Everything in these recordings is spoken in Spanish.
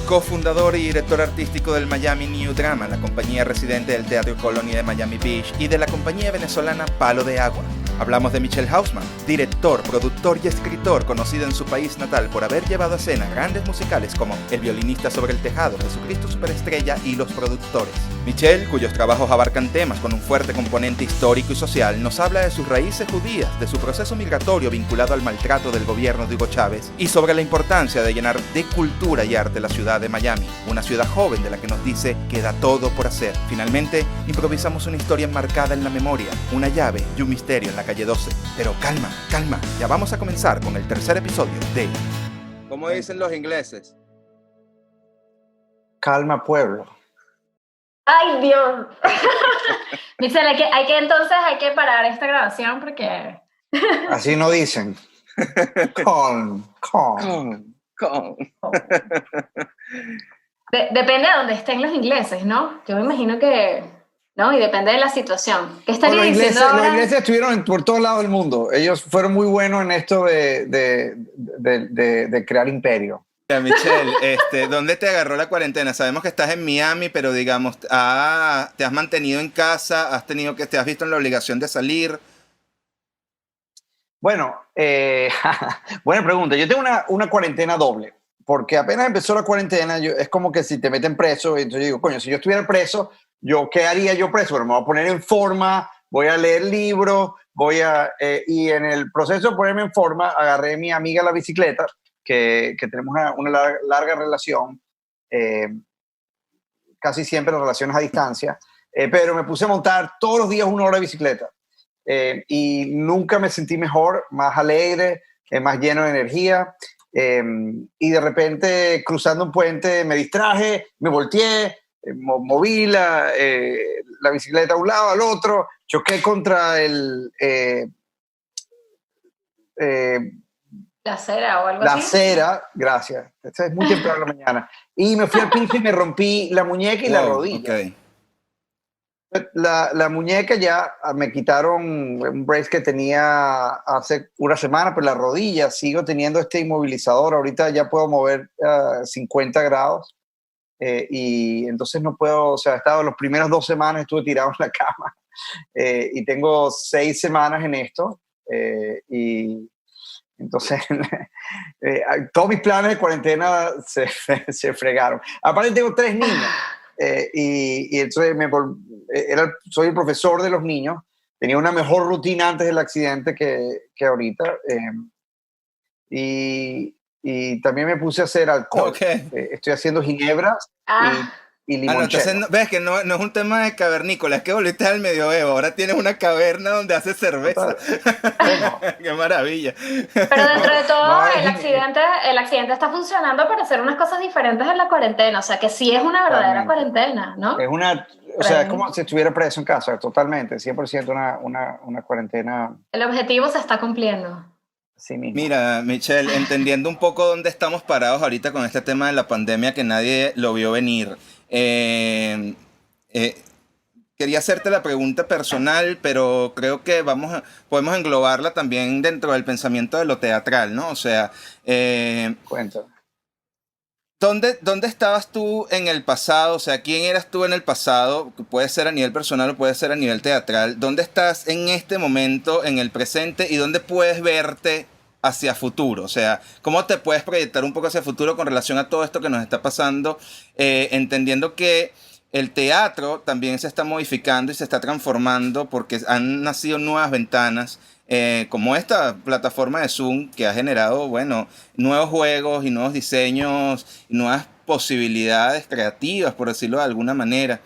cofundador y director artístico del Miami New Drama, la compañía residente del Teatro Colony de Miami Beach, y de la compañía venezolana Palo de Agua. Hablamos de Michel Hausman, director, productor y escritor conocido en su país natal por haber llevado a escena grandes musicales como El violinista sobre el tejado, Jesucristo Superestrella y Los Productores. Michel, cuyos trabajos abarcan temas con un fuerte componente histórico y social, nos habla de sus raíces judías, de su proceso migratorio vinculado al maltrato del gobierno de Hugo Chávez y sobre la importancia de llenar de cultura y arte la ciudad de Miami, una ciudad joven de la que nos dice queda todo por hacer. Finalmente, improvisamos una historia enmarcada en la memoria, una llave y un misterio en la calle 12. Pero calma, calma, ya vamos a comenzar con el tercer episodio de... ¿Cómo dicen los ingleses? Calma, pueblo. ¡Ay, Dios! Michelle, hay que parar esta grabación porque... Así no dicen. Calm. Depende de dónde estén los ingleses, ¿no? Yo me imagino que... ¿no? Y depende de la situación. ¿Qué estaría diciendo ahora? Los ingleses estuvieron por todos lados del mundo. Ellos fueron muy buenos en esto de crear imperio. Michelle, ¿dónde te agarró la cuarentena? Sabemos que estás en Miami, pero digamos, ¿te has mantenido en casa? ¿Te has visto en la obligación de salir? Bueno, buena pregunta. Yo tengo una cuarentena doble, porque apenas empezó la cuarentena, es como que si te meten preso, entonces yo digo, coño, si yo estuviera preso, ¿qué haría yo preso? Bueno, me voy a poner en forma, voy a leer libros, y en el proceso de ponerme en forma, agarré a mi amiga la bicicleta, que tenemos una larga relación, casi siempre las relaciones a distancia, pero me puse a montar todos los días 1 hora de bicicleta, y nunca me sentí mejor, más alegre, más lleno de energía, y de repente cruzando un puente me distraje, me volteé, moví la bicicleta a un lado, al otro, choqué contra la acera o algo la así. acera, gracias. Esto es muy temprano en la mañana. Y me fui al piso y me rompí la muñeca y la rodilla. Okay. La muñeca ya me quitaron un brace que tenía hace una semana, pero la rodilla sigo teniendo este inmovilizador. Ahorita ya puedo mover 50 grados. Y entonces no puedo, o sea, he estado los primeros 2 semanas estuve tirado en la cama, y tengo 6 semanas en esto, y entonces todos mis planes de cuarentena se fregaron. Aparte tengo 3 niños, y entonces soy el profesor de los niños, tenía una mejor rutina antes del accidente que ahorita, y también me puse a hacer alcohol. Okay. Estoy haciendo ginebras y limoncello. Entonces, ves que no es un tema de cavernícola, es que volviste al medioevo. Ahora tienes una caverna donde haces cerveza. ¡Qué maravilla! Pero dentro de todo, el accidente está funcionando para hacer unas cosas diferentes en la cuarentena. O sea, que sí es una verdadera cuarentena, ¿no? Es como si estuviera preso en casa, totalmente. 100% una cuarentena. El objetivo se está cumpliendo. Sí mismo. Mira, Michelle, entendiendo un poco dónde estamos parados ahorita con este tema de la pandemia que nadie lo vio venir, quería hacerte la pregunta personal, pero creo que podemos englobarla también dentro del pensamiento de lo teatral, ¿no? O sea, Cuéntame. ¿Dónde estabas tú en el pasado? O sea, ¿quién eras tú en el pasado? Puede ser a nivel personal o puede ser a nivel teatral. ¿Dónde estás en este momento, en el presente? ¿Y dónde puedes verte hacia futuro? O sea, ¿cómo te puedes proyectar un poco hacia futuro con relación a todo esto que nos está pasando? Entendiendo que el teatro también se está modificando y se está transformando porque han nacido nuevas ventanas. Como esta plataforma de Zoom que ha generado, bueno, nuevos juegos y nuevos diseños y nuevas posibilidades creativas, por decirlo de alguna manera.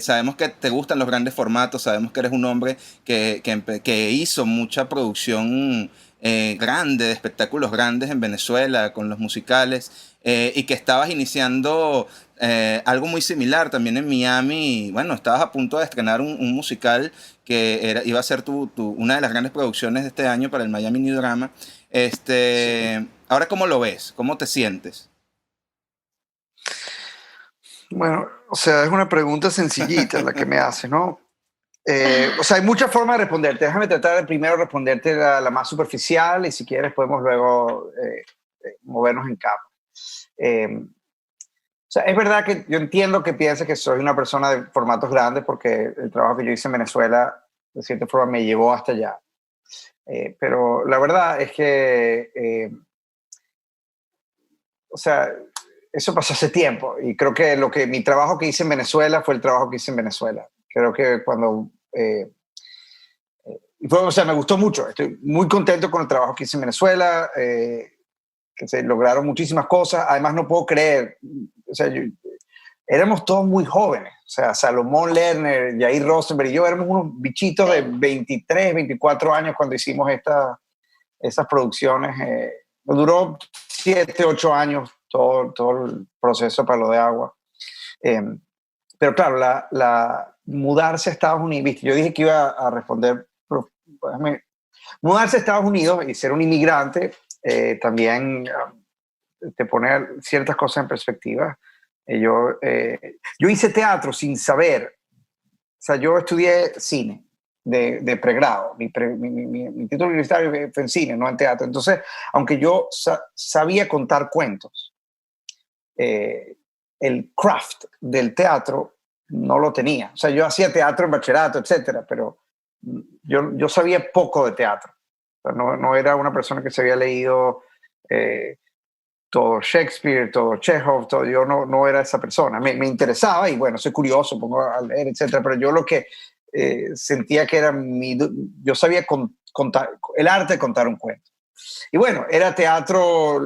Sabemos que te gustan los grandes formatos, sabemos que eres un hombre que hizo mucha producción grande, de espectáculos grandes en Venezuela con los musicales, y que estabas iniciando algo muy similar también en Miami. Bueno, estabas a punto de estrenar un musical que iba a ser una de las grandes producciones de este año para el Miami New Drama. Sí. Ahora, ¿cómo lo ves? ¿Cómo te sientes? Bueno, o sea, es una pregunta sencillita la que me haces, ¿no? O sea, hay muchas formas de responderte. Déjame tratar de primero responderte la más superficial y si quieres podemos luego movernos en capa. sea, es verdad que yo entiendo que pienses que soy una persona de formatos grandes porque el trabajo que yo hice en Venezuela, de cierta forma, me llevó hasta allá. Pero la verdad es que, o sea, eso pasó hace tiempo y creo que mi trabajo que hice en Venezuela fue el trabajo que hice en Venezuela. Creo que cuando... o sea, me gustó mucho. Estoy muy contento con el trabajo que hice en Venezuela, que se lograron muchísimas cosas. Además, no puedo creer, o sea, éramos todos muy jóvenes. O sea, Salomón Lerner, Jair Rosenberg y yo éramos unos bichitos de 23, 24 años cuando hicimos esas producciones. Nos duró 7, 8 años todo el proceso para lo de agua. Pero claro, mudarse a Estados Unidos, ¿viste? Yo dije que iba a responder, pero mudarse a Estados Unidos y ser un inmigrante también te pone ciertas cosas en perspectiva. Yo hice teatro sin saber. O sea, yo estudié cine de pregrado. Mi título universitario fue en cine, no en teatro. Entonces, aunque yo sabía contar cuentos, el craft del teatro no lo tenía. O sea, yo hacía teatro en bachillerato, etcétera, pero yo sabía poco de teatro. O sea, no era una persona que se había leído todo Shakespeare, todo Chekhov, todo. Yo no era esa persona. Me interesaba y bueno, soy curioso, pongo a leer, etcétera, pero yo lo que sentía que era yo sabía contar, el arte de contar un cuento. Y bueno, era teatro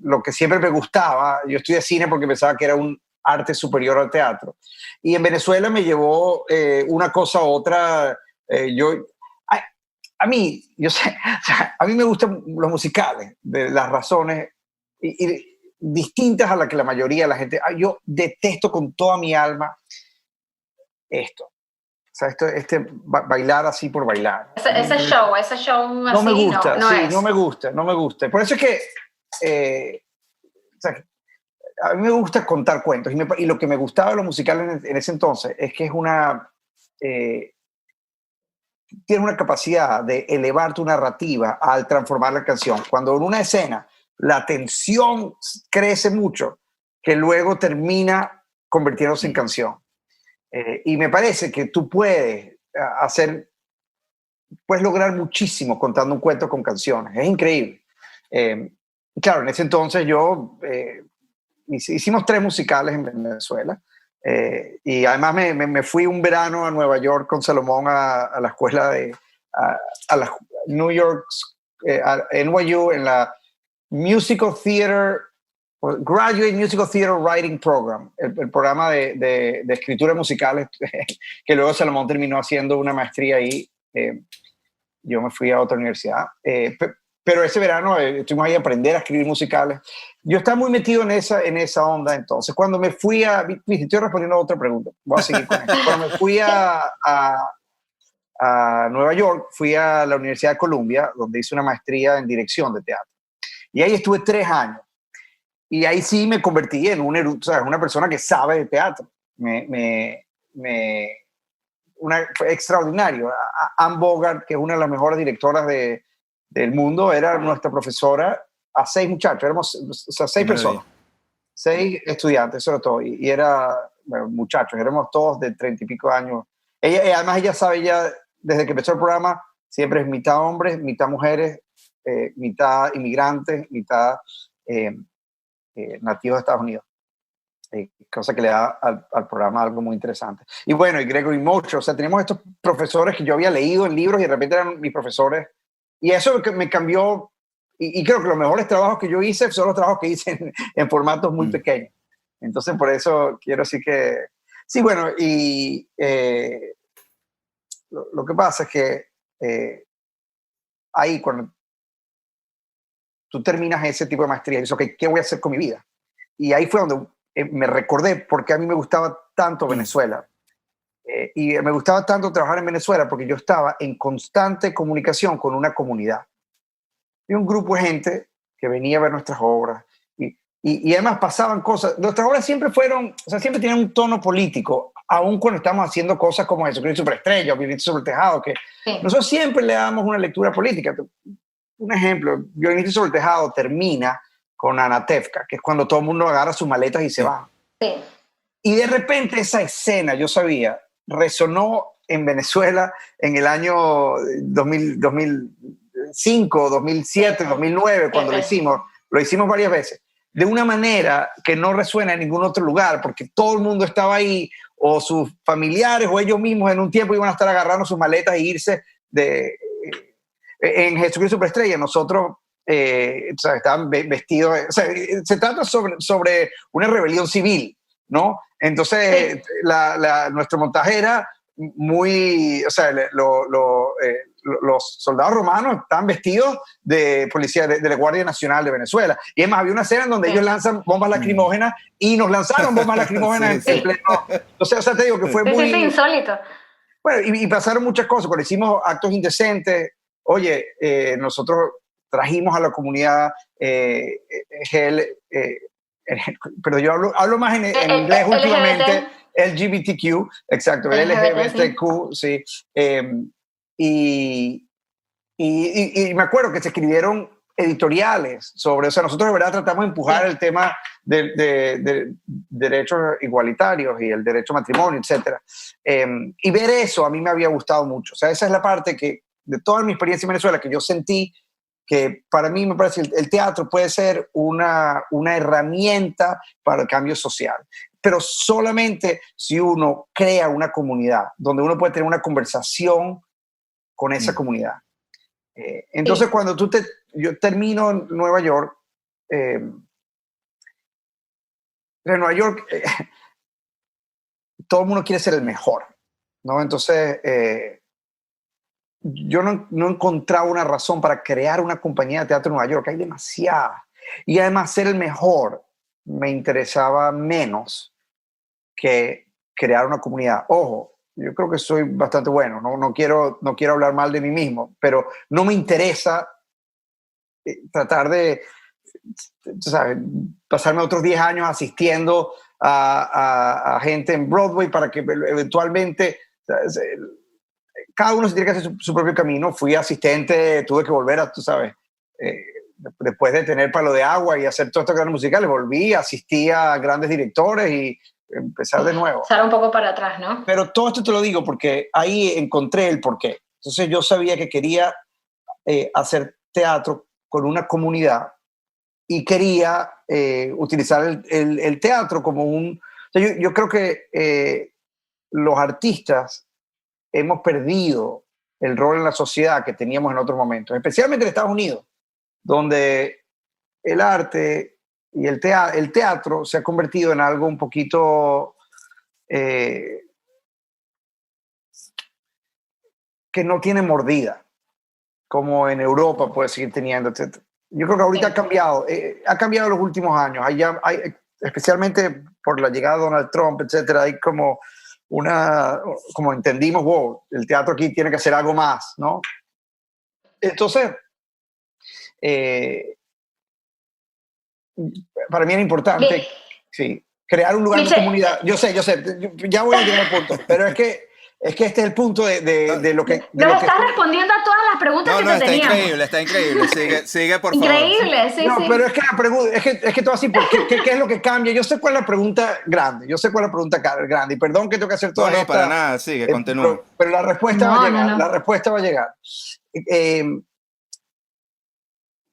lo que siempre me gustaba. Yo estudié cine porque pensaba que era un arte superior al teatro. Y en Venezuela me llevó una cosa a otra. A mí me gustan los musicales, de las razones y distintas a las que la mayoría de la gente. Yo detesto con toda mi alma esto. O sea, bailar así por bailar. Ese show no me gusta, no sí, es. no me gusta. Por eso es que, o sea, a mí me gusta contar cuentos. Y lo que me gustaba de los musicales en ese entonces es que tiene una capacidad de elevar tu narrativa al transformar la canción. Cuando en una escena la tensión crece mucho, que luego termina convirtiéndose en canción. Y me parece que tú puedes lograr muchísimo contando un cuento con canciones. Es increíble. Claro, en ese entonces hicimos 3 musicales en Venezuela. Y además me fui un verano a Nueva York con Salomón a la escuela a la New York, a NYU, en la Musical Theater, Graduate Musical Theater Writing Program, el programa de escritura musicales, que luego Salomón terminó haciendo una maestría ahí. Yo me fui a otra universidad. Pero ese verano estuvimos ahí a aprender a escribir musicales. Yo estaba muy metido en esa onda entonces. Cuando me fui estoy respondiendo a otra pregunta. Voy a seguir con esto. Cuando me fui a Nueva York, fui a la Universidad de Columbia, donde hice una maestría en dirección de teatro. Y ahí estuve 3 años. Y ahí sí me convertí en una persona que sabe de teatro. Fue extraordinario. Anne Bogart, que es una de las mejores directoras del mundo, era nuestra profesora a 6 muchachos, éramos 6 personas, 6 estudiantes sobre todo, y muchachos, éramos todos de 30 y pico años. Además ella sabe, desde que empezó el programa, siempre es mitad hombres, mitad mujeres, mitad inmigrantes, mitad nativos de Estados Unidos. Cosa que le da al programa algo muy interesante. Y bueno, y Gregory Mocher, o sea, tenemos estos profesores que yo había leído en libros y de repente eran mis profesores. Y eso me cambió, y creo que los mejores trabajos que yo hice son los trabajos que hice en formatos muy pequeños. Entonces, por eso quiero decir que... Sí, bueno, y lo que pasa es que ahí cuando tú terminas ese tipo de maestría, dices, ok, ¿qué voy a hacer con mi vida? Y ahí fue donde me recordé por qué a mí me gustaba tanto Venezuela. Y me gustaba tanto trabajar en Venezuela porque yo estaba en constante comunicación con una comunidad. Y un grupo de gente que venía a ver nuestras obras. Y además pasaban cosas. Nuestras obras siempre siempre tenían un tono político, aun cuando estamos haciendo cosas como eso, Cristo Superestrella o Violinista sobre el Tejado, que nosotros siempre le damos una lectura política. Un ejemplo, Violinista sobre el Tejado termina con Anatevka, que es cuando todo el mundo agarra sus maletas y se va. Sí. Y de repente esa escena, yo sabía, resonó en Venezuela en el año 2005, 2007, 2009, cuando lo hicimos varias veces, de una manera que no resuena en ningún otro lugar, porque todo el mundo estaba ahí, o sus familiares o ellos mismos en un tiempo iban a estar agarrando sus maletas e irse en Jesucristo Superestrella. Nosotros estaban vestidos, o sea, se trata sobre una rebelión civil, ¿no? Entonces, nuestro montaje era muy, o sea, los soldados romanos estaban vestidos de policía, de la Guardia Nacional de Venezuela. Y además había una escena en donde ellos lanzan bombas lacrimógenas y nos lanzaron bombas lacrimógenas en pleno. O sea, te digo que fue muy... Sí, insólito. Bueno, y pasaron muchas cosas. Cuando hicimos actos indecentes, oye, nosotros trajimos a la comunidad pero yo hablo más en inglés últimamente, LGBTQ, exacto, LGBTQ, sí. Y me acuerdo que se escribieron editoriales sobre, o sea, nosotros de verdad tratamos de empujar el tema de derechos igualitarios y el derecho a matrimonio, etc. Y ver eso a mí me había gustado mucho. O sea, esa es la parte que, de toda mi experiencia en Venezuela, que yo sentí que para mí me parece el teatro puede ser una herramienta para el cambio social, pero solamente si uno crea una comunidad donde uno puede tener una conversación con esa comunidad. Entonces, cuando yo termino en Nueva York, todo el mundo quiere ser el mejor, ¿no? Entonces, yo no encontraba una razón para crear una compañía de teatro en Nueva York. Hay demasiadas. Y además, ser el mejor me interesaba menos que crear una comunidad. Ojo, yo creo que soy bastante bueno. No quiero hablar mal de mí mismo, pero no me interesa tratar de, ¿sabes?, pasarme otros 10 años asistiendo a gente en Broadway para que eventualmente, ¿sabes?, cada uno se tiene que hacer su propio camino. Fui asistente, tuve que volver a, tú sabes, después de tener Palo de Agua y hacer todos estos grandes musicales, volví, asistí a grandes directores y empezar de nuevo. Estar un poco para atrás, ¿no? Pero todo esto te lo digo porque ahí encontré el porqué. Entonces yo sabía que quería hacer teatro con una comunidad y quería utilizar el teatro como un... O sea, yo creo que los artistas hemos perdido el rol en la sociedad que teníamos en otros momentos, especialmente en Estados Unidos, donde el arte y el teatro se ha convertido en algo un poquito que no tiene mordida, como en Europa puede seguir teniendo, etc. Yo creo que ahorita ha cambiado en los últimos años, especialmente por la llegada de Donald Trump, etc. Hay como entendimos, wow, el teatro aquí tiene que hacer algo más, ¿no? Entonces, para mí era importante, sí, crear un lugar de comunidad. Yo sé, ya voy a llegar al punto, pero es que este es el punto de lo que... Nos estás respondiendo a todas las preguntas que te teníamos. Está increíble. Sigue, por favor. Increíble, sí, no, sí. Pero es que la pregunta, es que todo así, ¿qué es lo que cambia? Yo sé cuál es la pregunta grande, y perdón que tengo que hacer todo esto. No, para nada, sigue, continúa. Pero la respuesta va a llegar, la respuesta va a llegar.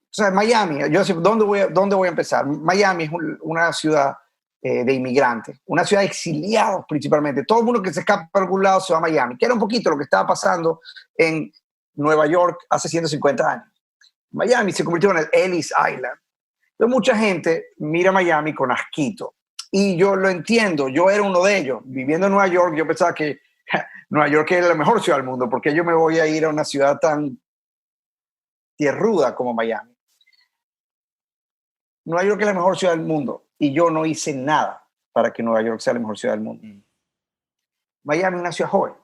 O sea, Miami, yo sé, ¿dónde voy a empezar? Miami es una ciudad de inmigrantes, una ciudad de exiliados principalmente. Todo el mundo que se escapa por algún lado se va a Miami, que era un poquito lo que estaba pasando en Nueva York hace 150 años. Miami se convirtió en el Ellis Island. Entonces, mucha gente mira Miami con asquito. Y yo lo entiendo, yo era uno de ellos. Viviendo en Nueva York, yo pensaba que Nueva York era la mejor ciudad del mundo, porque yo me voy a ir a una ciudad tan tierruda como Miami. Nueva York es la mejor ciudad del mundo y yo no hice nada para que Nueva York sea la mejor ciudad del mundo. Miami es una ciudad joven,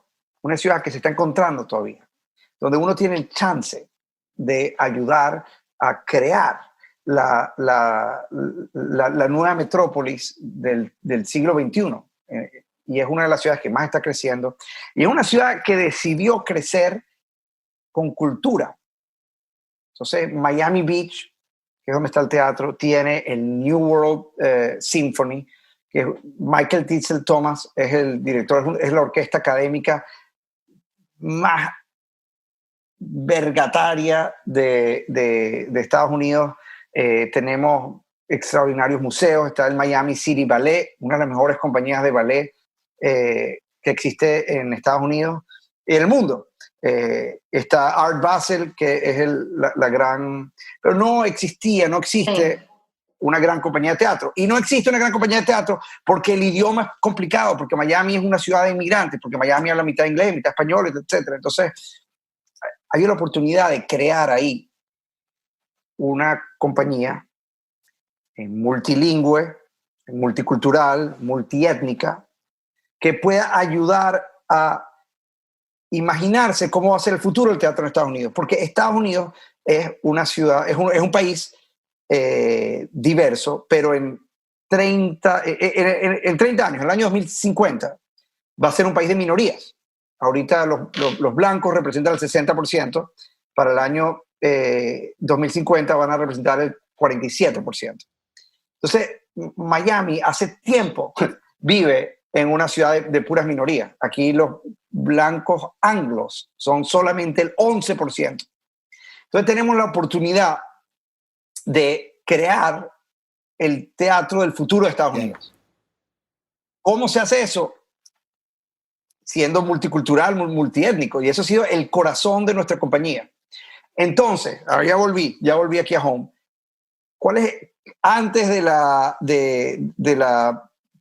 una ciudad que se está encontrando todavía, donde uno tiene el chance de ayudar a crear la nueva metrópolis del siglo XXI. Y es una de las ciudades que más está creciendo. Y es una ciudad que decidió crecer con cultura. Entonces, Miami Beach que es donde está el teatro, tiene el New World Symphony, que Michael Titzel Thomas es el director, es la orquesta académica más vergataria de Estados Unidos. Tenemos extraordinarios museos, está el Miami City Ballet, una de las mejores compañías de ballet que existe en Estados Unidos y en el mundo. Está Art Basel, que es la gran... Pero no existe una gran compañía de teatro. Y no existe una gran compañía de teatro porque el idioma es complicado, porque Miami es una ciudad de inmigrantes, porque Miami habla mitad inglés, mitad español, etc. Entonces, hay la oportunidad de crear ahí una compañía multilingüe, multicultural, multiétnica, que pueda ayudar a imaginarse cómo va a ser el futuro del teatro en Estados Unidos. Porque Estados Unidos es una ciudad, es un país diverso, pero en 30 años, en el año 2050, va a ser un país de minorías. Ahorita los blancos representan el 60%, para el año 2050 van a representar el 47%. Entonces, Miami hace tiempo vive en una ciudad de puras minorías. Aquí los blancos anglos son solamente el 11%. Entonces tenemos la oportunidad de crear el teatro del futuro de Estados Unidos. ¿Cómo se hace eso? Siendo multicultural, multiétnico, y eso ha sido el corazón de nuestra compañía. Entonces, ahora ya volví aquí a Home. ¿Cuál es, antes de la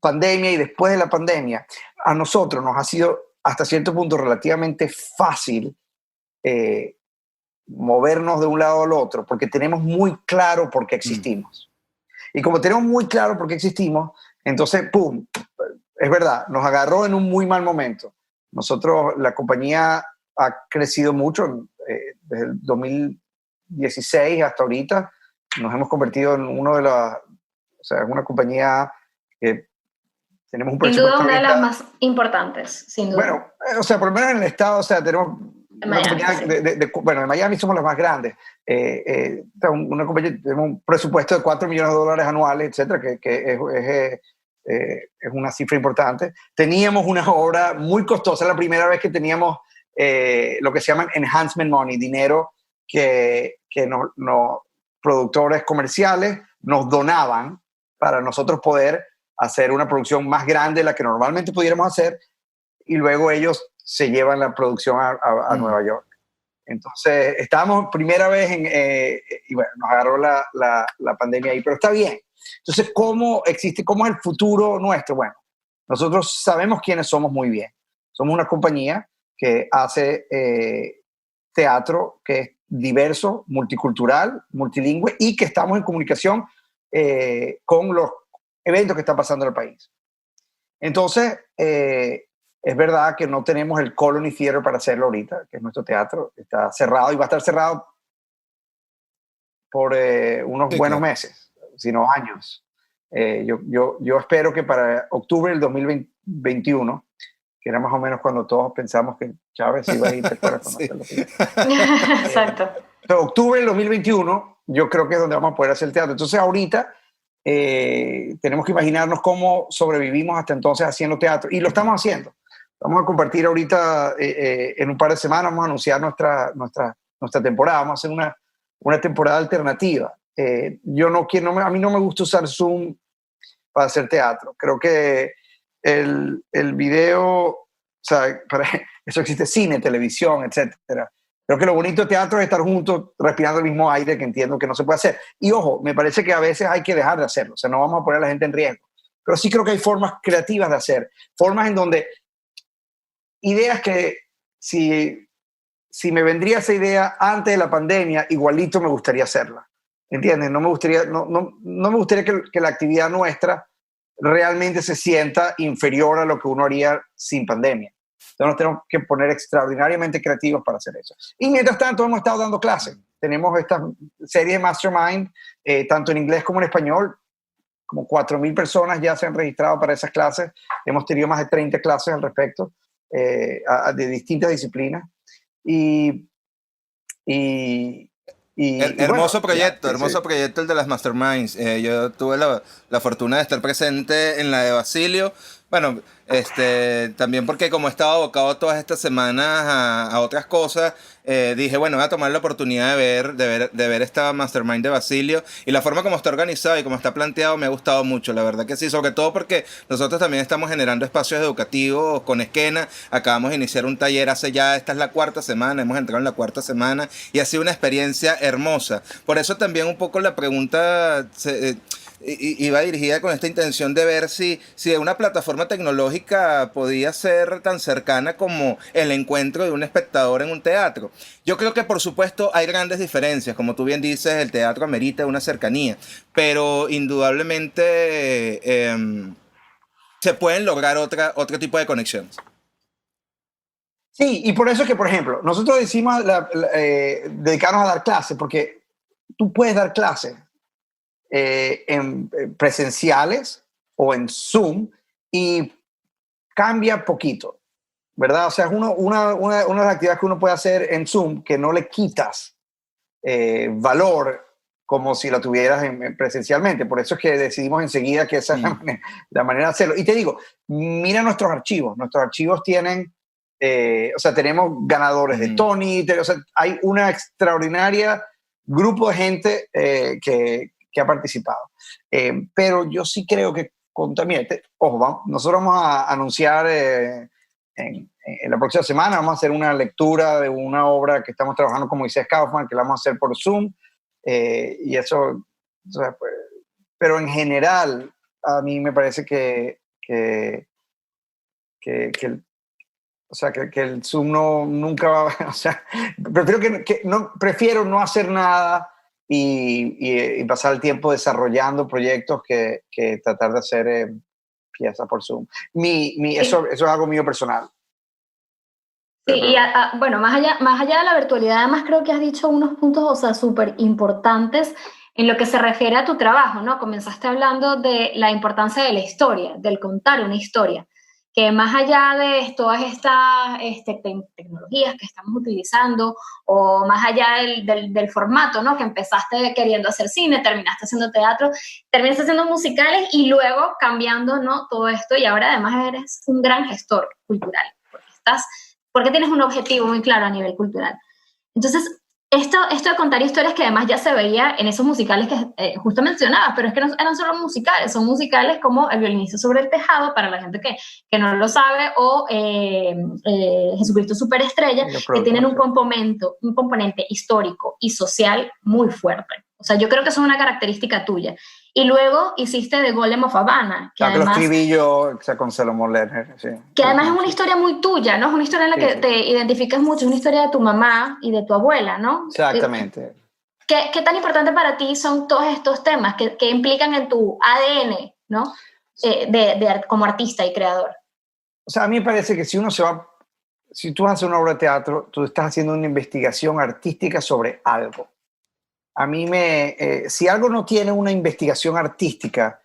pandemia y después de la pandemia, a nosotros nos ha sido hasta cierto punto relativamente fácil movernos de un lado al otro, porque tenemos muy claro por qué existimos. Y como tenemos muy claro por qué existimos, entonces, ¡pum!, es verdad, nos agarró en un muy mal momento. Nosotros, la compañía ha crecido mucho desde el 2016 hasta ahorita. Nos hemos convertido en una compañía que tenemos un presupuesto. Sin duda, una de las más importantes, sin duda. Bueno, por lo menos en el estado, tenemos una compañía en Miami somos las más grandes. Una compañía, tenemos un presupuesto de $4 millones anuales, etcétera, que es una cifra importante. Teníamos una obra muy costosa, la primera vez que teníamos lo que se llama enhancement money, dinero que nos productores comerciales nos donaban para nosotros poder hacer una producción más grande de la que normalmente pudiéramos hacer, y luego ellos se llevan la producción a Nueva York. Entonces, estábamos primera vez y bueno, nos agarró la pandemia ahí, pero está bien. Entonces, ¿cómo es el futuro nuestro? Bueno, nosotros sabemos quiénes somos muy bien. Somos una compañía que hace teatro que es diverso, multicultural, multilingüe, y que estamos en comunicación con los eventos que están pasando en el país. Entonces, es verdad que no tenemos el Colony Theater para hacerlo ahorita, que es nuestro teatro. Está cerrado y va a estar cerrado por unos buenos meses, sino años. Yo espero que para octubre del 2021, que era más o menos cuando todos pensamos que Chávez iba a ir fuera con sí. Exacto. Octubre del 2021, yo creo que es donde vamos a poder hacer el teatro. Entonces, ahorita tenemos que imaginarnos cómo sobrevivimos hasta entonces haciendo teatro. Y lo estamos haciendo. Vamos a compartir ahorita, en un par de semanas, vamos a anunciar nuestra temporada. Vamos a hacer una temporada alternativa. A mí no me gusta usar Zoom para hacer teatro. Creo que el video, para eso existe cine, televisión, etcétera. Creo que lo bonito de teatro es estar juntos, respirando el mismo aire, que entiendo que no se puede hacer. Y ojo, me parece que a veces hay que dejar de hacerlo. No vamos a poner a la gente en riesgo. Pero sí creo que hay formas creativas de hacer. Formas en donde ideas que si me vendría esa idea antes de la pandemia, igualito me gustaría hacerla. ¿Entiendes? No me gustaría que la actividad nuestra realmente se sienta inferior a lo que uno haría sin pandemia. Entonces nos tenemos que poner extraordinariamente creativos para hacer eso. Y mientras tanto hemos estado dando clases. Tenemos esta serie de Mastermind, tanto en inglés como en español. Como 4,000 personas ya se han registrado para esas clases. Hemos tenido más de 30 clases al respecto, de distintas disciplinas. Y Hermoso bueno, ya, proyecto, hermoso proyecto el de las Masterminds. Yo tuve la fortuna de estar presente en la de Basilio. Bueno, también porque como he estado abocado todas estas semanas a otras cosas, dije, bueno, voy a tomar la oportunidad de ver esta Mastermind de Basilio. Y la forma como está organizado y como está planteado me ha gustado mucho, la verdad que sí. Sobre todo porque nosotros también estamos generando espacios educativos con Esquena. Acabamos de iniciar un taller esta es la cuarta semana, hemos entrado en la cuarta semana y ha sido una experiencia hermosa. Por eso también un poco la pregunta iba dirigida con esta intención de ver si una plataforma tecnológica podía ser tan cercana como el encuentro de un espectador en un teatro. Yo creo que por supuesto hay grandes diferencias, como tú bien dices, el teatro amerita una cercanía, pero indudablemente se pueden lograr otro tipo de conexiones. Sí, y por eso es que, por ejemplo, nosotros decimos dedicarnos a dar clases, porque tú puedes dar clases en presenciales o en Zoom y cambia poquito, ¿verdad? O sea, es una de las actividades que uno puede hacer en Zoom que no le quitas valor como si la tuvieras presencialmente. Por eso es que decidimos enseguida que esa es la manera de hacerlo. Y te digo, mira nuestros archivos. Nuestros archivos tienen, o sea, tenemos ganadores de Tony, o sea, hay una extraordinaria grupo de gente que ha participado. Pero yo sí creo que, mira, ojo, nosotros vamos a anunciar en la próxima semana, vamos a hacer una lectura de una obra que estamos trabajando con Moisés Kaufman, que la vamos a hacer por Zoom, y eso, o sea, pues, pero en general, a mí me parece que o sea, que el Zoom nunca va a, o sea, prefiero no hacer nada y pasar el tiempo desarrollando proyectos que tratar de hacer piezas por Zoom. Eso es algo mío personal. Sí, y bueno, más allá de la virtualidad, además creo que has dicho unos puntos, o sea, súper importantes en lo que se refiere a tu trabajo, ¿no? Comenzaste hablando de la importancia de la historia, del contar una historia, que más allá de todas estas tecnologías que estamos utilizando, o más allá del formato, ¿no? Que empezaste queriendo hacer cine, terminaste haciendo teatro, terminaste haciendo musicales y luego cambiando, ¿no? Todo esto, y ahora además eres un gran gestor cultural, porque tienes un objetivo muy claro a nivel cultural. Entonces, esto de contar historias que además ya se veía en esos musicales que justo mencionabas, pero es que no eran solo musicales, son musicales como El violinista sobre el tejado, para la gente que no lo sabe, o Jesucristo Superestrella, que tienen un componente histórico y social muy fuerte. O sea, yo creo que eso es una característica tuya. Y luego hiciste The Golem of Havana. Que lo escribí yo, o sea, con Salomón Lerner. Sí. Que además es una historia muy tuya, ¿no? Es una historia en la que te identificas mucho, es una historia de tu mamá y de tu abuela, ¿no? Exactamente. ¿Qué tan importante para ti son todos estos temas que implican en tu ADN, ¿no? Como artista y creador. O sea, a mí me parece que si tú vas a hacer una obra de teatro, tú estás haciendo una investigación artística sobre algo. A mí si algo no tiene una investigación artística,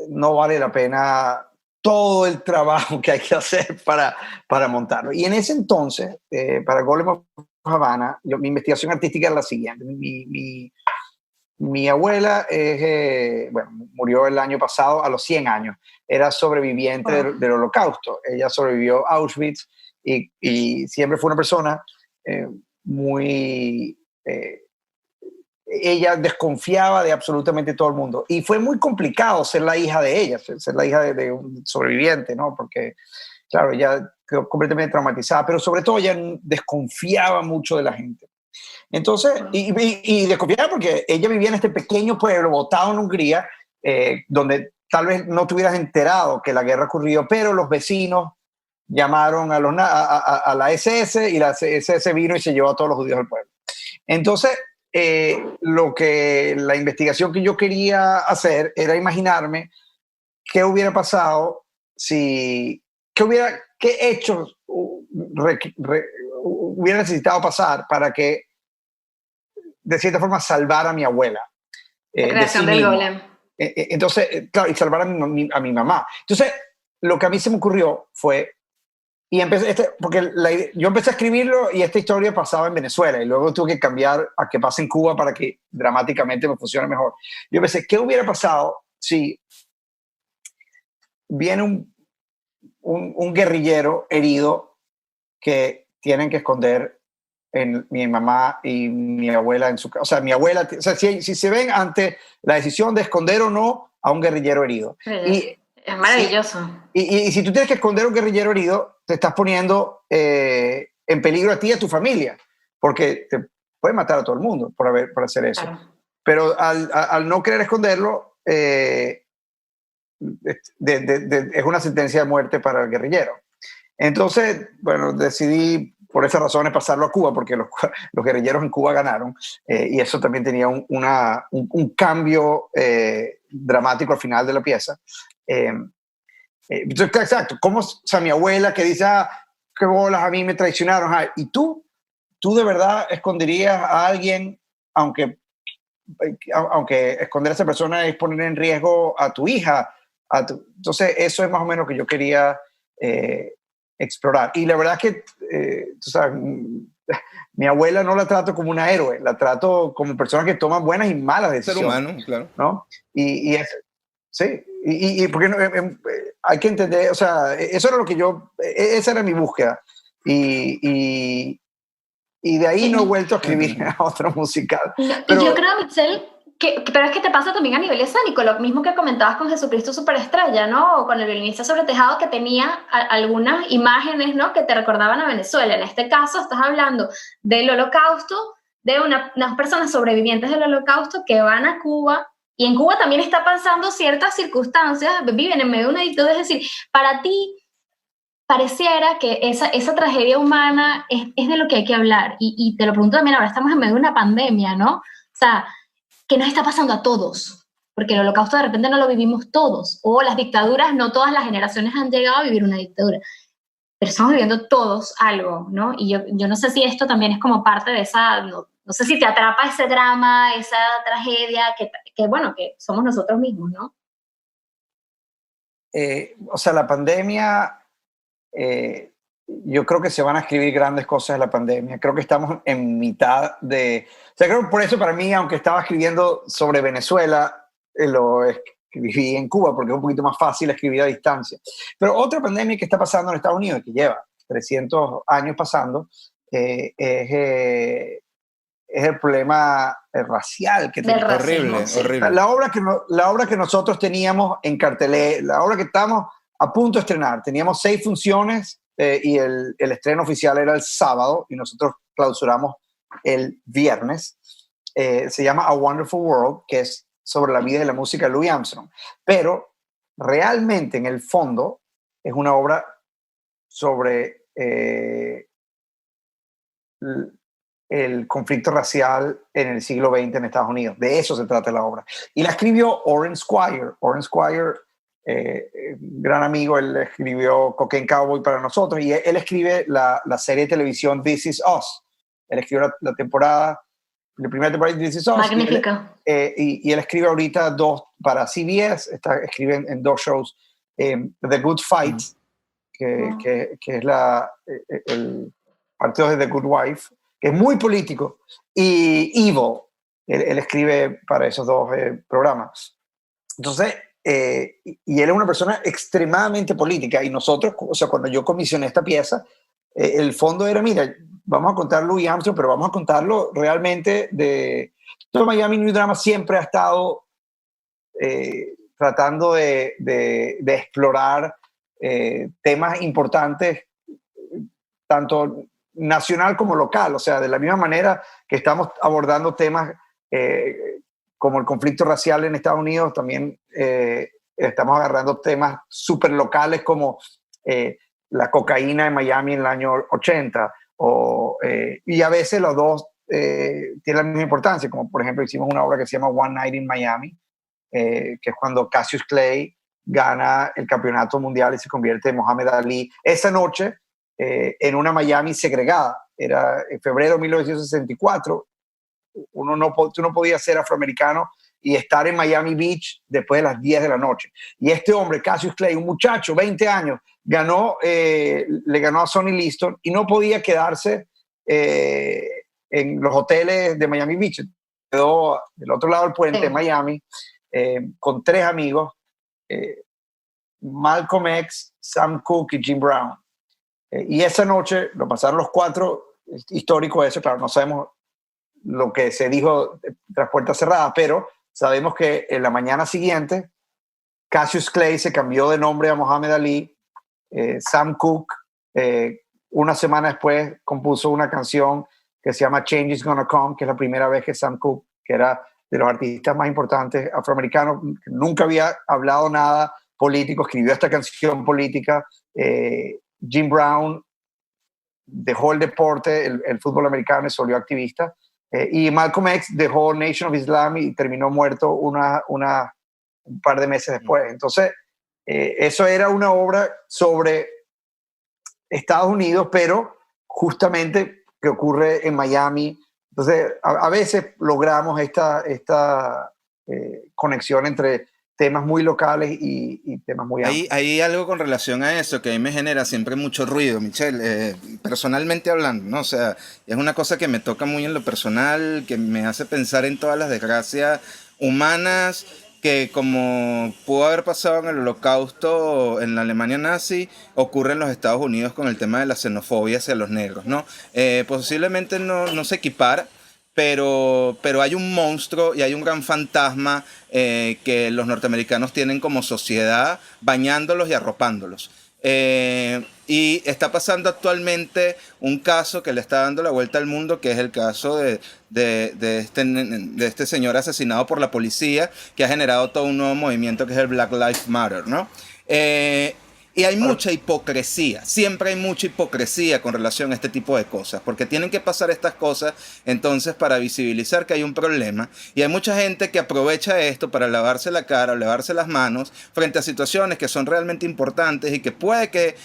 no vale la pena todo el trabajo que hay que hacer para montarlo. Y en ese entonces, para Golem of Havana, mi investigación artística era la siguiente. Mi abuela murió el año pasado a los 100 años. Era sobreviviente del Holocausto. Ella sobrevivió a Auschwitz y siempre fue una persona muy... ella desconfiaba de absolutamente todo el mundo. Y fue muy complicado ser la hija de ella, ser la hija de un sobreviviente, ¿no? Porque, claro, ella quedó completamente traumatizada, pero sobre todo ella desconfiaba mucho de la gente. Entonces, y desconfiaba porque ella vivía en este pequeño pueblo, botado en Hungría, donde tal vez no te hubieras enterado que la guerra ocurrió, pero los vecinos llamaron a la SS y la SS vino y se llevó a todos los judíos del pueblo. Entonces, la investigación que yo quería hacer era imaginarme qué hubiera pasado qué hechos hubiera necesitado pasar para que de cierta forma salvar a mi abuela. La creación del golem. Entonces, claro, y salvar a mi mamá. Entonces, lo que a mí se me ocurrió fue Y empecé, porque yo empecé a escribirlo y esta historia pasaba en Venezuela y luego tuve que cambiar a que pase en Cuba para que dramáticamente me funcione mejor. Yo pensé, ¿qué hubiera pasado si viene un guerrillero herido que tienen que esconder en mi mamá y mi abuela en su casa? O sea, mi abuela, o sea, si se ven ante la decisión de esconder o no a un guerrillero herido. Y, es maravilloso. Y si tú tienes que esconder a un guerrillero herido, te estás poniendo en peligro a ti y a tu familia, porque te puede matar a todo el mundo por hacer eso. Claro. Pero al no querer esconderlo, es una sentencia de muerte para el guerrillero. Entonces, bueno, decidí por esas razones pasarlo a Cuba, porque los guerrilleros en Cuba ganaron, y eso también tenía un cambio dramático al final de la pieza. Entonces, exacto, como, o sea, mi abuela que dice, qué bolas, a mí me traicionaron, y tú de verdad esconderías a alguien, aunque esconder a esa persona es poner en riesgo a tu hija. Entonces, eso es más o menos lo que yo quería explorar. Y la verdad es que, tú sabes, mi abuela no la trato como una héroe, la trato como persona que toma buenas y malas decisiones. Ser humano, claro. ¿No? Sí, y porque hay que entender, o sea, eso era lo que esa era mi búsqueda. Y de ahí no he vuelto a escribir a otro musical. Pero yo creo, Michelle, pero es que te pasa también a nivel escénico, lo mismo que comentabas con Jesucristo Superestrella, ¿no? O con el violinista sobre tejado, que tenía algunas imágenes, ¿no? Que te recordaban a Venezuela. En este caso estás hablando del Holocausto, de unas personas sobrevivientes del Holocausto que van a Cuba, y en Cuba también está pasando ciertas circunstancias, viven en medio de una dictadura. Es decir, para ti pareciera que esa tragedia humana es de lo que hay que hablar, y te lo pregunto también, ahora estamos en medio de una pandemia, ¿no? O sea, ¿qué nos está pasando a todos? Porque el Holocausto de repente no lo vivimos todos, o las dictaduras, no todas las generaciones han llegado a vivir una dictadura, pero estamos viviendo todos algo, ¿no? Y yo no sé si esto también es como parte de esa, no sé si te atrapa ese drama, esa tragedia, que bueno, que somos nosotros mismos, ¿no? O sea, la pandemia, yo creo que se van a escribir grandes cosas de la pandemia. Creo que estamos en mitad de... O sea, creo que por eso para mí, aunque estaba escribiendo sobre Venezuela, lo escribí en Cuba, porque es un poquito más fácil escribir a distancia. Pero otra pandemia que está pasando en Estados Unidos, que lleva 300 años pasando, es el problema racial que tenemos. Horrible, sí. Horrible. La obra que nosotros teníamos en cartelera, la obra que estamos a punto de estrenar, teníamos 6 funciones y el estreno oficial era el sábado y nosotros clausuramos el viernes. Se llama A Wonderful World, que es sobre la vida y la música de Louis Armstrong. Pero realmente, en el fondo, es una obra sobre el conflicto racial en el siglo XX en Estados Unidos. De eso se trata la obra. Y la escribió Oren Squire. Oren Squire, gran amigo, él escribió Cocaine Cowboy para nosotros, y él escribe la serie de televisión This Is Us. Él escribió la primera temporada de This Is Us. Magnífico. Y él escribe ahorita 2 para CBS, escribe en 2 shows, The Good Fight, que es el partido de The Good Wife, que es muy político, y Evil. Él escribe para esos 2 programas. Entonces, y él es una persona extremadamente política, y nosotros, o sea, cuando yo comisioné esta pieza, el fondo era, mira, vamos a contar Louis Armstrong, pero vamos a contarlo realmente todo Miami New Drama siempre ha estado tratando de explorar temas importantes, tanto nacional como local, o sea, de la misma manera que estamos abordando temas como el conflicto racial en Estados Unidos, también estamos agarrando temas súper locales como la cocaína en Miami en el año 80, y a veces los dos tienen la misma importancia, como por ejemplo hicimos una obra que se llama One Night in Miami, que es cuando Cassius Clay gana el campeonato mundial y se convierte en Muhammad Ali esa noche en una Miami segregada. Era en febrero de 1964. Tú no podías ser afroamericano y estar en Miami Beach después de las 10 de la noche. Y este hombre, Cassius Clay, un muchacho, 20 años, le ganó a Sonny Liston y no podía quedarse en los hoteles de Miami Beach. Quedó del otro lado del puente de Miami con 3 amigos, Malcolm X, Sam Cooke y Jim Brown. Y esa noche lo pasaron los 4, histórico eso, claro, no sabemos lo que se dijo tras puertas cerradas, pero sabemos que en la mañana siguiente Cassius Clay se cambió de nombre a Muhammad Ali. Sam Cooke, una semana después, compuso una canción que se llama Change is Gonna Come, que es la primera vez que Sam Cooke, que era de los artistas más importantes afroamericanos, que nunca había hablado nada político, escribió esta canción política. Jim Brown dejó el deporte, el fútbol americano, y se volvió activista. Y Malcolm X dejó Nation of Islam y terminó muerto un par de meses después. Entonces, eso era una obra sobre Estados Unidos, pero justamente que ocurre en Miami. Entonces, a veces logramos esta conexión entre temas muy locales y temas muy amplios. Hay algo con relación a eso que a mí me genera siempre mucho ruido, Michelle, personalmente hablando, ¿no? O sea, es una cosa que me toca muy en lo personal, que me hace pensar en todas las desgracias humanas que, como pudo haber pasado en el Holocausto, en la Alemania nazi, ocurre en los Estados Unidos con el tema de la xenofobia hacia los negros, ¿no? Posiblemente no se equipara, pero hay un monstruo y hay un gran fantasma que los norteamericanos tienen como sociedad, bañándolos y arropándolos. Y está pasando actualmente un caso que le está dando la vuelta al mundo, que es el caso de este señor asesinado por la policía, que ha generado todo un nuevo movimiento que es el Black Lives Matter, ¿no? Y hay mucha hipocresía, siempre hay mucha hipocresía con relación a este tipo de cosas, porque tienen que pasar estas cosas entonces para visibilizar que hay un problema, y hay mucha gente que aprovecha esto para lavarse la cara o lavarse las manos frente a situaciones que son realmente importantes y que puede que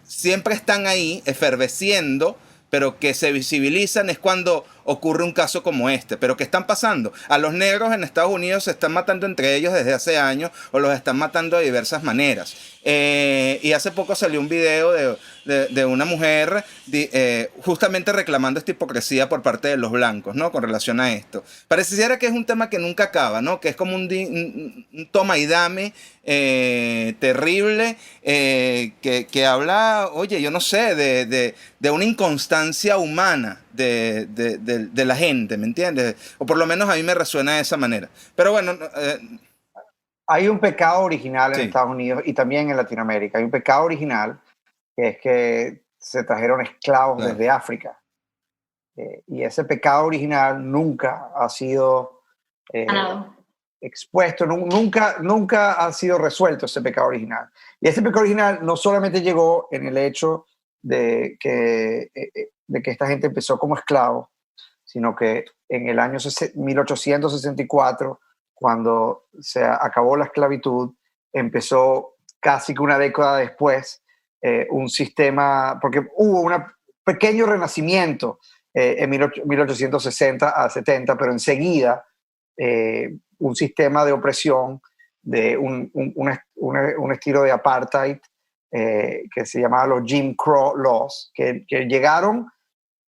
siempre están ahí efervesciendo, pero que se visibilizan es cuando ocurre un caso como este. Pero ¿qué están pasando? A los negros en Estados Unidos se están matando entre ellos desde hace años, o los están matando de diversas maneras. Y hace poco salió un video de una mujer justamente reclamando esta hipocresía por parte de los blancos, ¿no? Con relación a esto. Pareciera que es un tema que nunca acaba, ¿no? Que es como un toma y dame terrible, que habla, oye, yo no sé, de una inconstancia humana de la gente, ¿me entiendes? O por lo menos a mí me resuena de esa manera. Pero bueno... hay un pecado original en sí. Estados Unidos y también en Latinoamérica. Hay un pecado original, que es que se trajeron esclavos desde África. Y ese pecado original nunca ha sido expuesto, nunca ha sido resuelto, ese pecado original. Y ese pecado original no solamente llegó en el hecho de que esta gente empezó como esclavos, sino que en el año 1864, cuando se acabó la esclavitud, empezó casi que una década después un sistema, porque hubo un pequeño renacimiento en 1860 a 70, pero enseguida un sistema de opresión, de un estilo de apartheid que se llamaba los Jim Crow Laws, que llegaron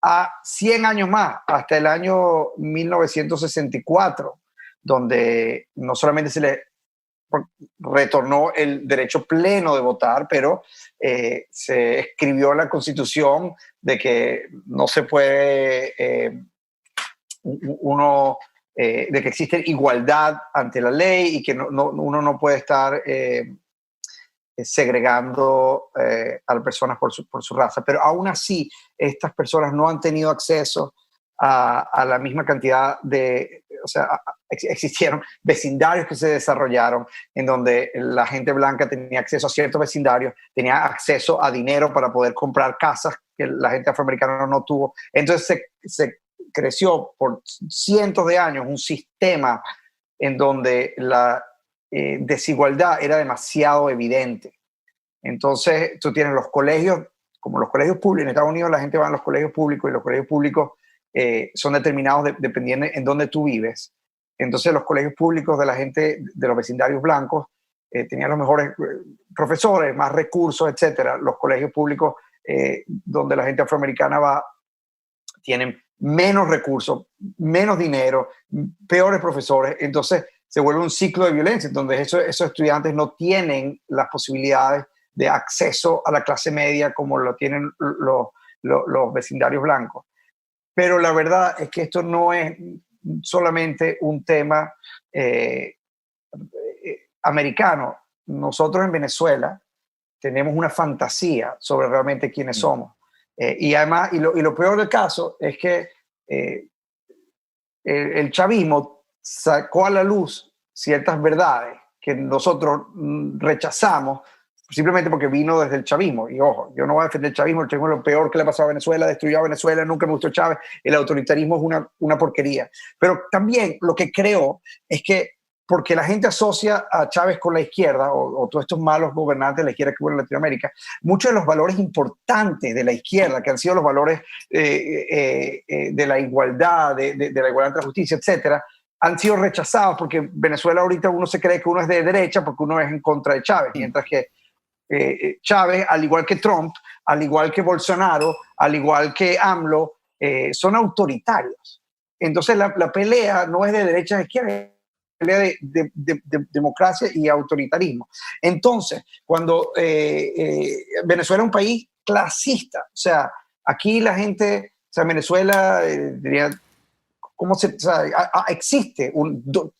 a 100 años más, hasta el año 1964, donde no solamente se le retornó el derecho pleno de votar, pero se escribió en la Constitución de que no se puede de que existe igualdad ante la ley y que uno no puede estar segregando a las personas por su raza. Pero aún así, estas personas no han tenido acceso a la misma cantidad o sea, existieron vecindarios que se desarrollaron en donde la gente blanca tenía acceso a ciertos vecindarios, tenía acceso a dinero para poder comprar casas que la gente afroamericana no tuvo. Entonces se creció por cientos de años un sistema en donde la desigualdad era demasiado evidente. Entonces tú tienes los colegios, como los colegios públicos, en Estados Unidos la gente va a los colegios públicos y los colegios públicos son determinados dependiendo en dónde tú vives. Entonces los colegios públicos de la gente de los vecindarios blancos tenían los mejores profesores, más recursos, etcétera. Los colegios públicos donde la gente afroamericana va tienen menos recursos, menos dinero, peores profesores. Entonces se vuelve un ciclo de violencia, donde esos estudiantes no tienen las posibilidades de acceso a la clase media como lo tienen los vecindarios blancos. Pero la verdad es que esto no es solamente un tema americano. Nosotros en Venezuela tenemos una fantasía sobre realmente quiénes somos. Y además, y lo peor del caso es que el chavismo sacó a la luz ciertas verdades que nosotros rechazamos simplemente porque vino desde el chavismo. Y ojo, yo no voy a defender el chavismo es lo peor que le ha pasado a Venezuela, destruyó a Venezuela, nunca me gustó Chávez, el autoritarismo es una porquería. Pero también lo que creo es que porque la gente asocia a Chávez con la izquierda o todos estos malos gobernantes de la izquierda que hubo en Latinoamérica, muchos de los valores importantes de la izquierda, que han sido los valores de la igualdad, de la igualdad ante la justicia, etcétera, han sido rechazados porque Venezuela ahorita uno se cree que uno es de derecha porque uno es en contra de Chávez, mientras que Chávez, al igual que Trump, al igual que Bolsonaro, al igual que AMLO, son autoritarios. Entonces la pelea no es de derecha a izquierda, pelea de democracia y autoritarismo. Entonces, cuando Venezuela es un país clasista, o sea, aquí la gente, o sea, Venezuela, diría, ¿cómo o sea, existe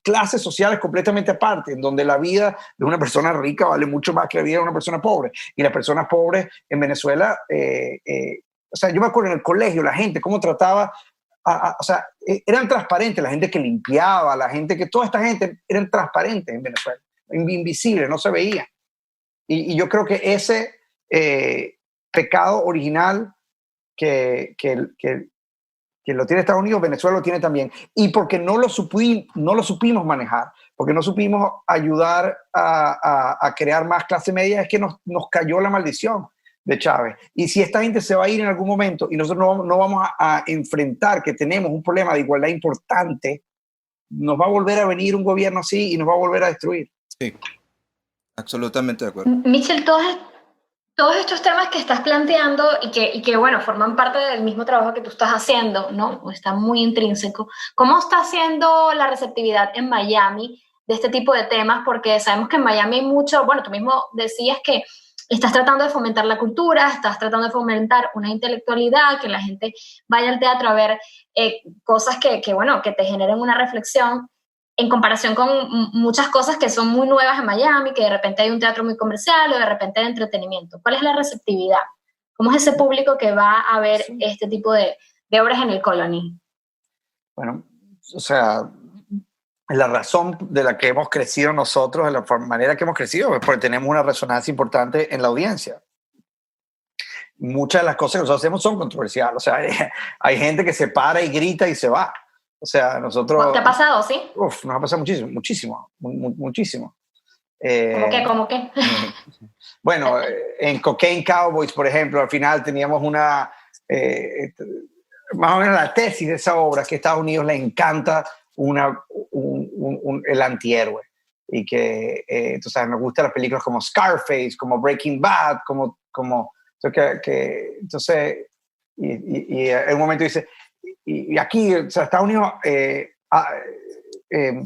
clases sociales completamente aparte, en donde la vida de una persona rica vale mucho más que la vida de una persona pobre. Y las personas pobres en Venezuela, o sea, yo me acuerdo en el colegio, la gente, cómo trataba, o sea, eran transparentes, la gente que limpiaba, la gente que, toda esta gente eran transparentes en Venezuela, invisibles, no se veían. Y yo creo que ese pecado original que lo tiene Estados Unidos, Venezuela lo tiene también. Y porque no lo supimos manejar, porque no supimos ayudar a crear más clase media, es que nos cayó la maldición de Chávez. Y si esta gente se va a ir en algún momento y nosotros no vamos a enfrentar que tenemos un problema de igualdad importante, nos va a volver a venir un gobierno así y nos va a volver a destruir. Sí, absolutamente de acuerdo. Michel, todos estos temas que estás planteando y que, bueno, forman parte del mismo trabajo que tú estás haciendo, ¿no? Está muy intrínseco. ¿Cómo está siendo la receptividad en Miami de este tipo de temas? Porque sabemos que en Miami hay mucho, bueno, tú mismo decías que estás tratando de fomentar la cultura, estás tratando de fomentar una intelectualidad, que la gente vaya al teatro a ver cosas bueno, que te generen una reflexión, en comparación con muchas cosas que son muy nuevas en Miami, que de repente hay un teatro muy comercial o de repente hay entretenimiento. ¿Cuál es la receptividad? ¿Cómo es ese público que va a ver este tipo de obras en el Colony? Bueno, o sea, la razón de la que hemos crecido nosotros, de la manera que hemos crecido, es porque tenemos una resonancia importante en la audiencia. Muchas de las cosas que nosotros hacemos son controversiales. O sea, hay gente que se para y grita y se va. O sea, nosotros... ¿Te ha pasado, sí? Uf, nos ha pasado muchísimo. ¿Cómo qué? Bueno, en Cocaine Cowboys, por ejemplo, al final teníamos una... más o menos la tesis de esa obra, que a Estados Unidos le encanta el antihéroe. Y que, entonces, me gustan las películas como Scarface, como Breaking Bad, entonces, y en un momento dice, y aquí, o sea, Estados Unidos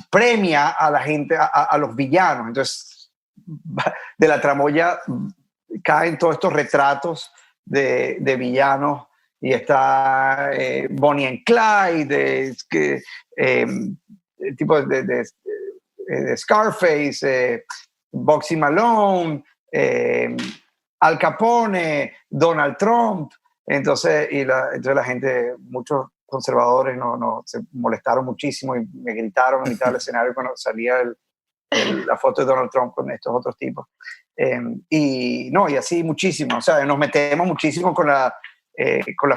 premia a la gente, a los villanos. Entonces, de la tramoya caen todos estos retratos de villanos, y está Bonnie and Clyde, tipo de Scarface, Bugsy Malone, Al Capone, Donald Trump. Entonces la gente, muchos conservadores se molestaron muchísimo y me gritaron en mitad del escenario cuando salía la foto de Donald Trump con estos otros tipos. Y así muchísimo. O sea, nos metemos muchísimo con la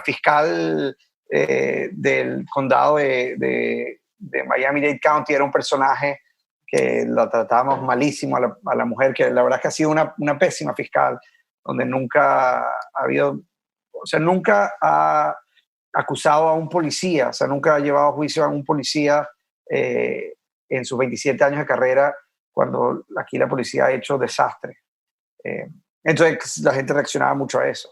fiscal del condado de Miami-Dade County. Era un personaje que la tratábamos malísimo a la mujer, que la verdad es que ha sido una pésima fiscal, donde nunca ha habido, o sea, nunca ha acusado a un policía, o sea, nunca ha llevado a juicio a un policía en sus 27 años de carrera, cuando aquí la policía ha hecho desastres. Entonces la gente reaccionaba mucho a eso.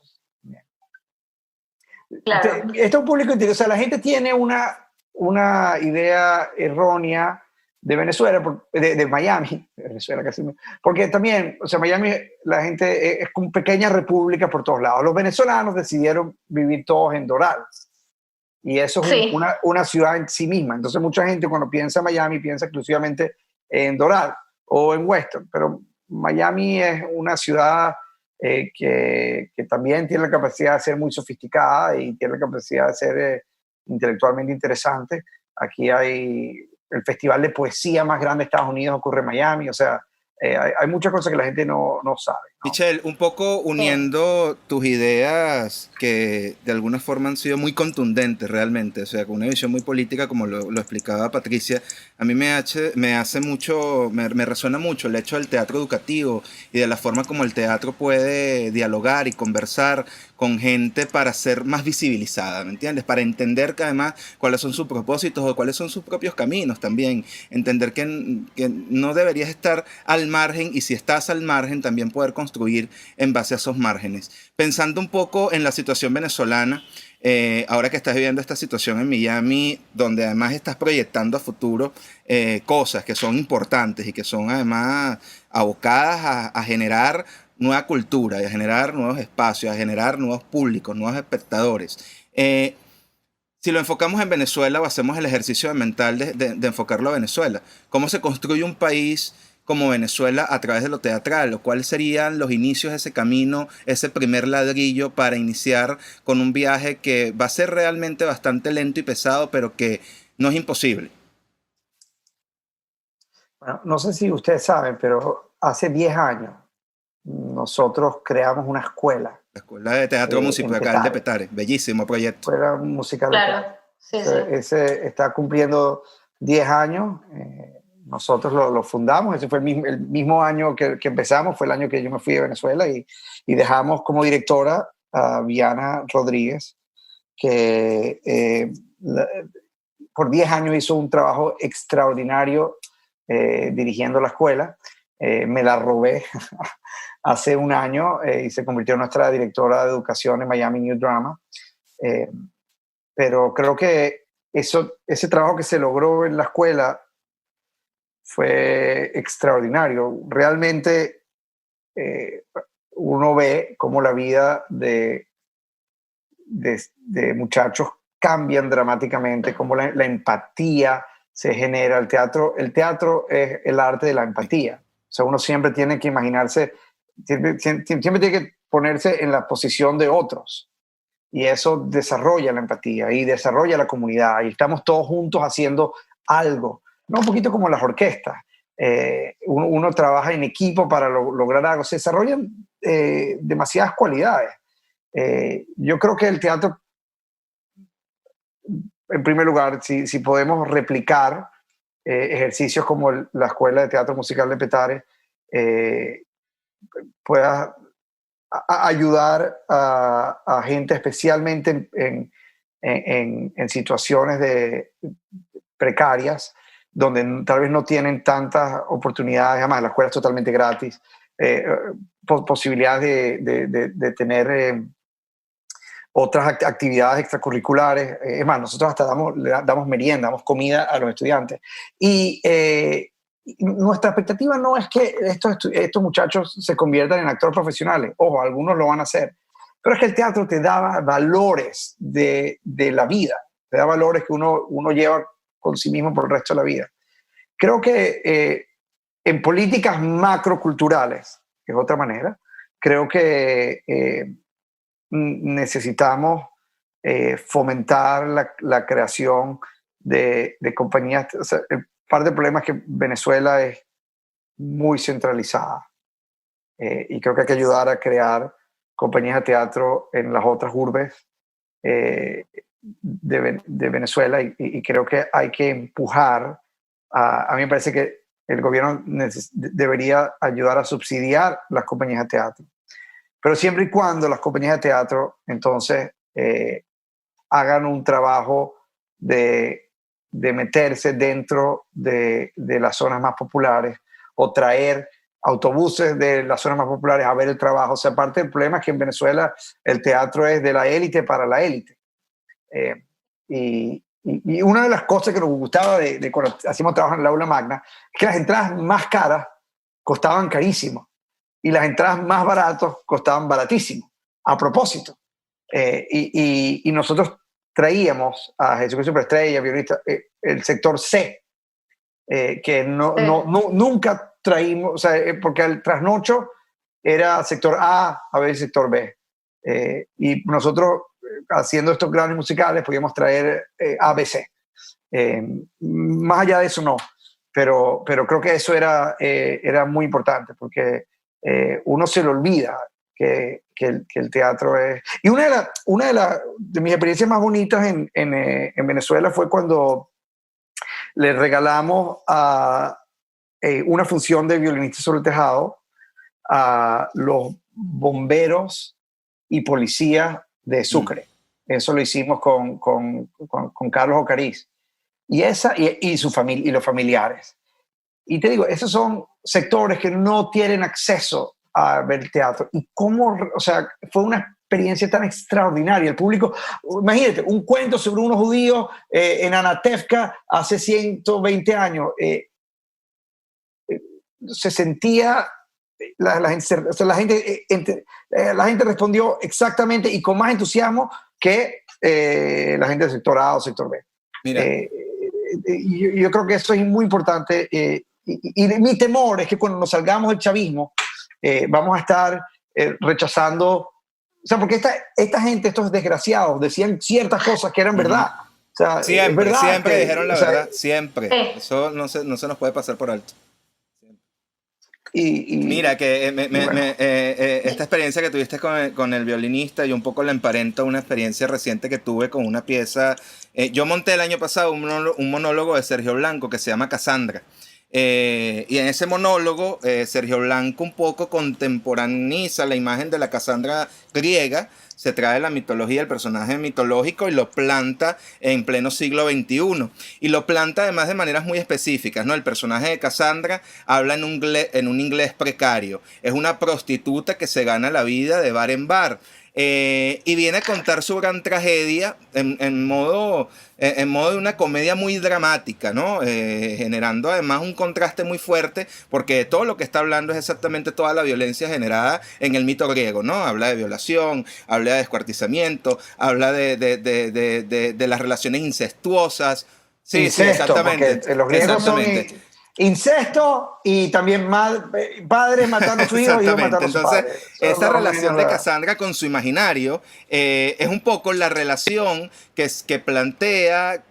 Claro. Esto es un público interesante. O sea, la gente tiene una idea errónea de Venezuela, de Miami, Venezuela casi, porque también, o sea, Miami, la gente es como pequeña república por todos lados. Los venezolanos decidieron vivir todos en Doral, y eso es Sí. una ciudad en sí misma. Entonces mucha gente cuando piensa en Miami piensa exclusivamente en Doral o en Weston, pero Miami es una ciudad que también tiene la capacidad de ser muy sofisticada y tiene la capacidad de ser intelectualmente interesante. Aquí hay el festival de poesía más grande de Estados Unidos, ocurre en Miami. O sea, hay muchas cosas que la gente no sabe, ¿no? Michelle, un poco uniendo tus ideas que de alguna forma han sido muy contundentes realmente, o sea, con una visión muy política como lo explicaba Patricia, a mí me hace mucho, me resuena mucho el hecho del teatro educativo y de la forma como el teatro puede dialogar y conversar con gente para ser más visibilizada, ¿me entiendes? Para entender que además cuáles son sus propósitos o cuáles son sus propios caminos también, entender que no deberías estar al margen y si estás al margen también poder construir en base a esos márgenes. Pensando un poco en la situación venezolana, ahora que estás viviendo esta situación en Miami, donde además estás proyectando a futuro cosas que son importantes y que son además abocadas a generar nueva cultura y a generar nuevos espacios, a generar nuevos públicos, nuevos espectadores. Si lo enfocamos en Venezuela o hacemos el ejercicio mental de enfocarlo a Venezuela, ¿cómo se construye un país como Venezuela a través de lo teatral? ¿O cuáles serían los inicios de ese camino, ese primer ladrillo para iniciar con un viaje que va a ser realmente bastante lento y pesado, pero que no es imposible? Bueno, no sé si ustedes saben, pero hace 10 años nosotros creamos una escuela La Escuela de Teatro en Musical de Petare, Petare, bellísimo proyecto. escuela musical de Claro, Petare. sí, sí. Ese está cumpliendo 10 años. Nosotros lo fundamos, ese fue el mismo año que empezamos, fue el año que yo me fui de Venezuela y dejamos como directora a Viana Rodríguez, que por 10 años hizo un trabajo extraordinario dirigiendo la escuela. Me la robé hace un año y se convirtió en nuestra directora de educación en Miami New Drama. Eh, pero creo que ese trabajo que se logró en la escuela fue extraordinario. Realmente uno ve cómo la vida de muchachos cambian dramáticamente, cómo la empatía se genera. El teatro es el arte de la empatía. O sea, uno siempre tiene que imaginarse, siempre tiene que ponerse en la posición de otros. Y eso desarrolla la empatía y desarrolla la comunidad. Y estamos todos juntos haciendo algo. No un poquito como las orquestas. Uno trabaja en equipo para lograr algo. Se desarrollan demasiadas cualidades. Yo creo que el teatro, en primer lugar, si podemos replicar ejercicios como la Escuela de Teatro Musical de Petare, pueda ayudar a gente, especialmente en situaciones precarias, donde tal vez no tienen tantas oportunidades. Además, la escuela es totalmente gratis. Posibilidades de tener otras actividades extracurriculares. Es más, nosotros hasta damos merienda, damos comida a los estudiantes. Y nuestra expectativa no es que estos muchachos se conviertan en actores profesionales. Ojo, algunos lo van a hacer. Pero es que el teatro te da valores de la vida, te da valores que uno lleva con sí mismo por el resto de la vida. Creo que en políticas macroculturales, que es otra manera, creo que necesitamos fomentar la creación de compañías. O sea, parte del problema es que Venezuela es muy centralizada y creo que hay que ayudar a crear compañías de teatro en las otras urbes de Venezuela y creo que hay que empujar. A mí me parece que el gobierno debería ayudar a subsidiar las compañías de teatro, pero siempre y cuando las compañías de teatro entonces hagan un trabajo de de meterse dentro de las zonas más populares o traer autobuses de las zonas más populares a ver el trabajo. O sea, parte del problema es que en Venezuela el teatro es de la élite para la élite. Y una de las cosas que nos gustaba de cuando hacíamos trabajo en el aula magna es que las entradas más caras costaban carísimo y las entradas más baratas costaban baratísimo, a propósito. Y nosotros traíamos a Jesucristo Superestrella, violinista, el sector C, que nunca traímos, o sea, porque el trasnocho era sector A veces sector B. Y nosotros, haciendo estos grandes musicales, podíamos traer ABC. Más allá de eso, no. Pero creo que eso era muy importante, porque uno se le olvida que el teatro es... Y una de mis experiencias más bonitas en Venezuela fue cuando le regalamos una función de Violinistas sobre el Tejado a los bomberos y policías de Sucre. Eso lo hicimos con Carlos Ocariz. Y su familia, y los familiares. Y te digo, esos son sectores que no tienen acceso a ver teatro. Y cómo, o sea, fue una experiencia tan extraordinaria. El público, imagínate, un cuento sobre unos judíos en Anatevka hace 120 años. Se sentía, la gente respondió exactamente y con más entusiasmo que la gente del sector A o sector B. Mira. Yo creo que eso es muy importante. Y mi temor es que cuando nos salgamos del chavismo, vamos a estar rechazando, o sea, porque esta gente, estos desgraciados, decían ciertas cosas que eran verdad. O sea, siempre dijeron la verdad, Sí. Eso no se nos puede pasar por alto. Y mira, que esta experiencia que tuviste con el violinista, yo un poco la emparento a una experiencia reciente que tuve con una pieza. Yo monté el año pasado un monólogo de Sergio Blanco que se llama Cassandra. Y en ese monólogo, Sergio Blanco un poco contemporaneiza la imagen de la Cassandra griega, se trae la mitología, el personaje mitológico y lo planta en pleno siglo XXI. Y lo planta además de maneras muy específicas, ¿no? El personaje de Cassandra habla en un inglés precario. Es una prostituta que se gana la vida de bar en bar. Y viene a contar su gran tragedia en modo de una comedia muy dramática, ¿no? Generando además un contraste muy fuerte, porque todo lo que está hablando es exactamente toda la violencia generada en el mito griego, ¿no? Habla de violación, habla de descuartizamiento, habla de las relaciones incestuosas. Sí, incesto, sí, exactamente. Los griegos son incesto y también padres matando a su hijo y hijos matando a su padre. Entonces, esta relación de Cassandra con su imaginario es un poco la relación que se plantea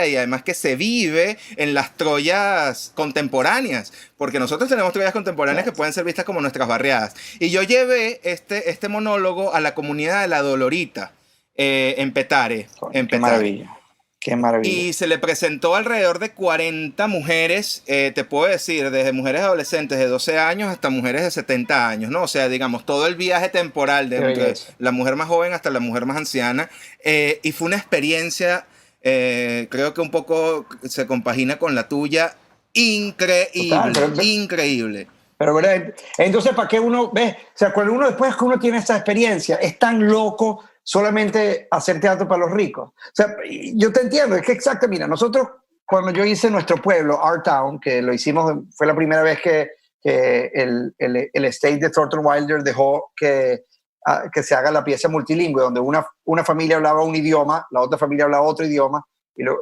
y además que se vive en las Troyas contemporáneas, porque nosotros tenemos Troyas contemporáneas que pueden ser vistas como nuestras barriadas. Y yo llevé este monólogo a la comunidad de La Dolorita en Petare. Qué maravilla. Qué maravilla. Y se le presentó alrededor de 40 mujeres, te puedo decir, desde mujeres adolescentes de 12 años hasta mujeres de 70 años, ¿no? O sea, digamos, todo el viaje temporal de la mujer más joven hasta la mujer más anciana. Y fue una experiencia, creo que un poco se compagina con la tuya, increíble. Pero, ¿verdad? Entonces, ¿para qué uno ve? O sea, cuando uno después que uno tiene esa experiencia, es tan loco solamente hacer teatro para los ricos. O sea, yo te entiendo, es que exacto, mira, nosotros cuando yo hice nuestro pueblo, Our Town, que lo hicimos, fue la primera vez que el estate de Thornton Wilder dejó que se haga la pieza multilingüe, donde una familia hablaba un idioma, la otra familia hablaba otro idioma,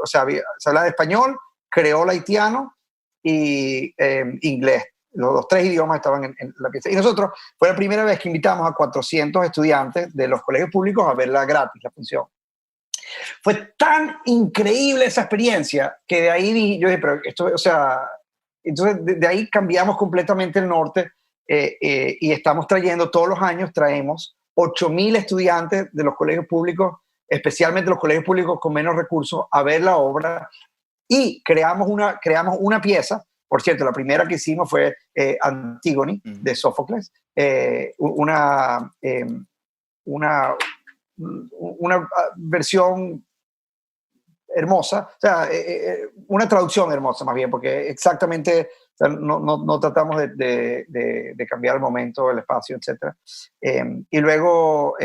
o sea, se hablaba de español, creol haitiano y inglés. Los tres idiomas estaban en la pieza. Y nosotros, fue la primera vez que invitamos a 400 estudiantes de los colegios públicos a verla gratis, la función. Fue tan increíble esa experiencia que de ahí yo dije, pero esto, o sea, entonces de ahí cambiamos completamente el norte y estamos trayendo, todos los años traemos 8.000 estudiantes de los colegios públicos, especialmente los colegios públicos con menos recursos, a ver la obra y creamos una pieza. Por cierto, la primera que hicimos fue Antígone, de Sófocles, una versión hermosa, o sea, una traducción hermosa más bien, porque exactamente o sea, no tratamos de cambiar el momento, el espacio, etc. Y luego,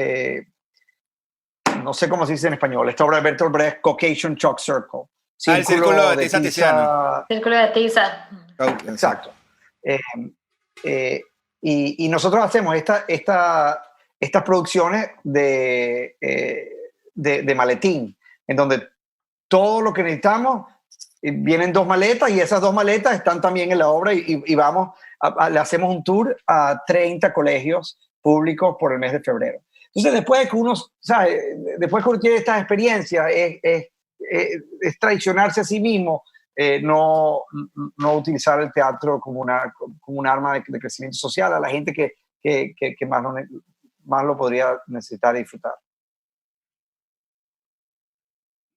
no sé cómo se dice en español, esta obra de Bertolt Brecht, Caucasian Chalk Circle. El círculo de tiza tiziano. Círculo de tiza. Exacto. Y nosotros hacemos estas producciones de maletín, en donde todo lo que necesitamos vienen 2 maletas y esas 2 maletas están también en la obra y vamos, le hacemos un tour a 30 colegios públicos por el mes de febrero. Entonces, después de que uno, ¿sabe? Después que uno tiene estas experiencias, es traicionarse a sí mismo, no utilizar el teatro como un arma de crecimiento social a la gente que más lo podría necesitar y disfrutar.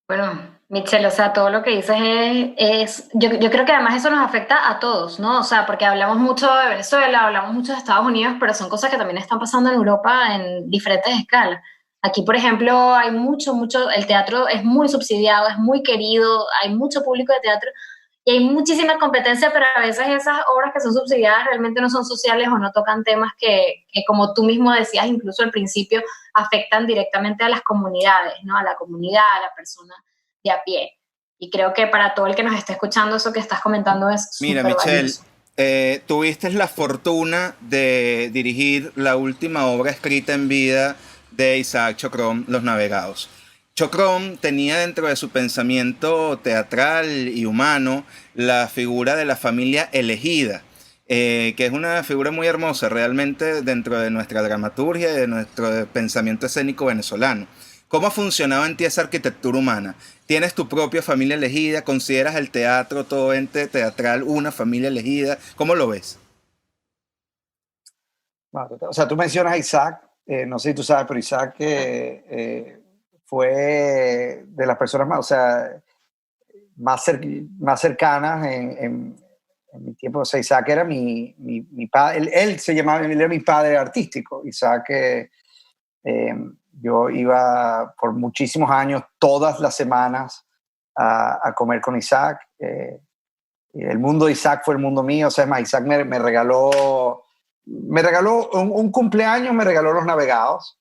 Bueno, Michelle, o sea, todo lo que dices yo creo que además eso nos afecta a todos, ¿no? O sea, porque hablamos mucho de Venezuela, hablamos mucho de Estados Unidos, pero son cosas que también están pasando en Europa en diferentes escalas. Aquí, por ejemplo, hay mucho, el teatro es muy subsidiado, es muy querido, hay mucho público de teatro y hay muchísima competencia, pero a veces esas obras que son subsidiadas realmente no son sociales o no tocan temas que como tú mismo decías, incluso al principio, afectan directamente a las comunidades, ¿no? A la comunidad, a la persona de a pie. Y creo que para todo el que nos esté escuchando, eso que estás comentando es Mira, súper Michelle, valioso. tuviste la fortuna de dirigir la última obra escrita en vida de Isaac Chocron, Los Navegados. Chocron tenía dentro de su pensamiento teatral y humano la figura de la familia elegida, que es una figura muy hermosa realmente dentro de nuestra dramaturgia y de nuestro pensamiento escénico venezolano. ¿Cómo ha funcionado en ti esa arquitectura humana? ¿Tienes tu propia familia elegida? ¿Consideras el teatro, todo ente teatral, una familia elegida? ¿Cómo lo ves? O sea, tú mencionas a Isaac, no sé si tú sabes, pero Isaac fue de las personas más, o sea, más cercanas en mi tiempo. O sea, Isaac era mi padre, él se llamaba, él era mi padre artístico. Isaac, yo iba por muchísimos años, todas las semanas, a comer con Isaac. El mundo de Isaac fue el mundo mío. O sea, más, Isaac me regaló un cumpleaños, me regaló Los Navegados.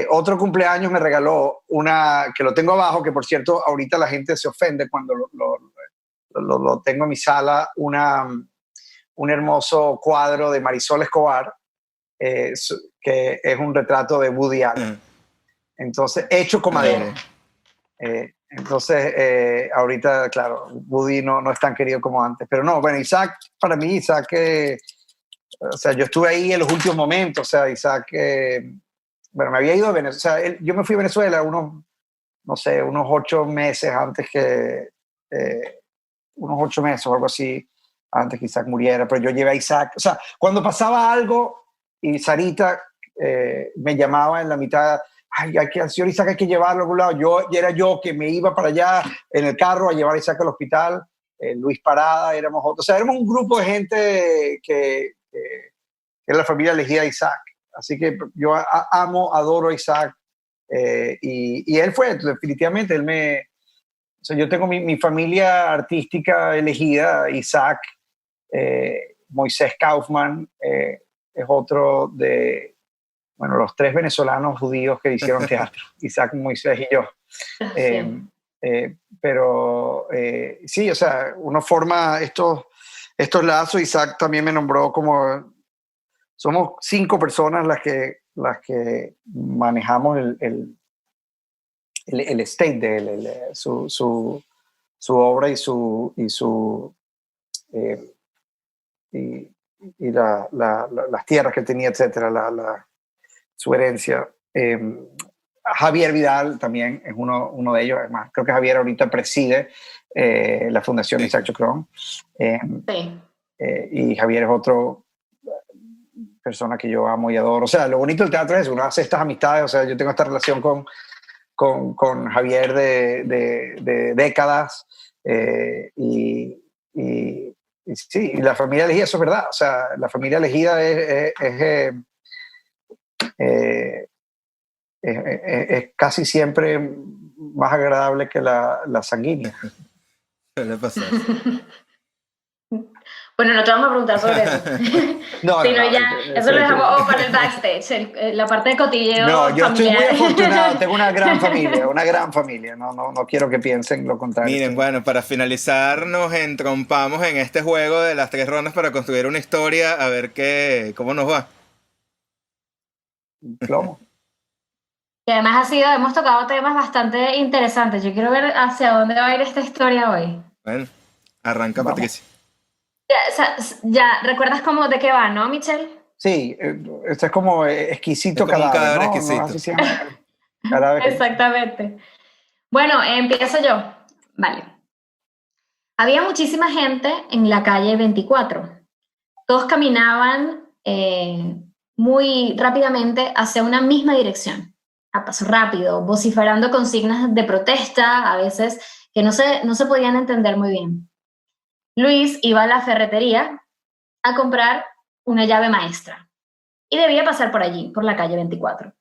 Otro cumpleaños me regaló una, que lo tengo abajo, que por cierto, ahorita la gente se ofende cuando lo tengo en mi sala, un hermoso cuadro de Marisol Escobar, que es un retrato de Woody Allen. Entonces, hecho con madera. Entonces, ahorita, claro, Woody no es tan querido como antes. Pero no, bueno, Isaac, para mí, Isaac, o sea, yo estuve ahí en los últimos momentos. O sea, Isaac, bueno, me había ido a Venezuela. O sea, yo me fui a Venezuela no sé, unos 8 meses antes que, unos 8 meses o algo así, antes que Isaac muriera. Pero yo llevé a Isaac. O sea, cuando pasaba algo y Sarita me llamaba en la mitad, ay, al señor Isaac hay que llevarlo a algún lado. Era yo que me iba para allá en el carro a llevar a Isaac al hospital. Luis Parada, éramos otros. O sea, éramos un grupo de gente que era la familia elegida de Isaac. Así que yo adoro a Isaac. Y él fue, definitivamente, o sea, yo tengo mi familia artística elegida. Isaac, Moisés Kaufman, es otro de, bueno, los 3 venezolanos judíos que hicieron teatro, Isaac, Moisés y yo. Pero sí, o sea, uno forma estos lazos. Isaac también me nombró como, somos 5 personas las que manejamos el estate de él, su obra y las tierras que tenía, etcétera, su herencia. Javier Vidal también es uno de ellos. Además, creo que Javier ahorita preside la Fundación Isaac Chocron. Y Javier es otro persona que yo amo y adoro. O sea, lo bonito del teatro es uno hace estas amistades. O sea, yo tengo esta relación con Javier de décadas. Y sí, y la familia elegida, eso es verdad. O sea, la familia elegida es casi siempre más agradable que la sanguínea. Suele pasar. Bueno, no te vamos a preguntar sobre eso. No, Sino no, ya, eso lo dejamos para el backstage, la parte de cotilleo no, yo familiar. estoy muy afortunado, tengo una gran familia. No quiero que piensen lo contrario. Miren, bueno, para finalizar nos entrompamos en este juego de las 3 rondas para construir una historia, a ver cómo nos va. Plomo. Y además hemos tocado temas bastante interesantes. Yo quiero ver hacia dónde va a ir esta historia hoy. Bueno, arranca Vamos. Patricia. Ya, ¿recuerdas cómo de qué va, no, Michelle? Sí, esto es como exquisito Es como un cadáver, cadáver ¿no? exquisito. ¿No? Así se llama. Cadáver. Exactamente. Bueno, empiezo yo. Vale. Había muchísima gente en la calle 24. Todos caminaban muy rápidamente hacia una misma dirección, a paso rápido, vociferando consignas de protesta, a veces que no se podían entender muy bien. Luis iba a la ferretería a comprar una llave maestra y debía pasar por allí, por la calle 24.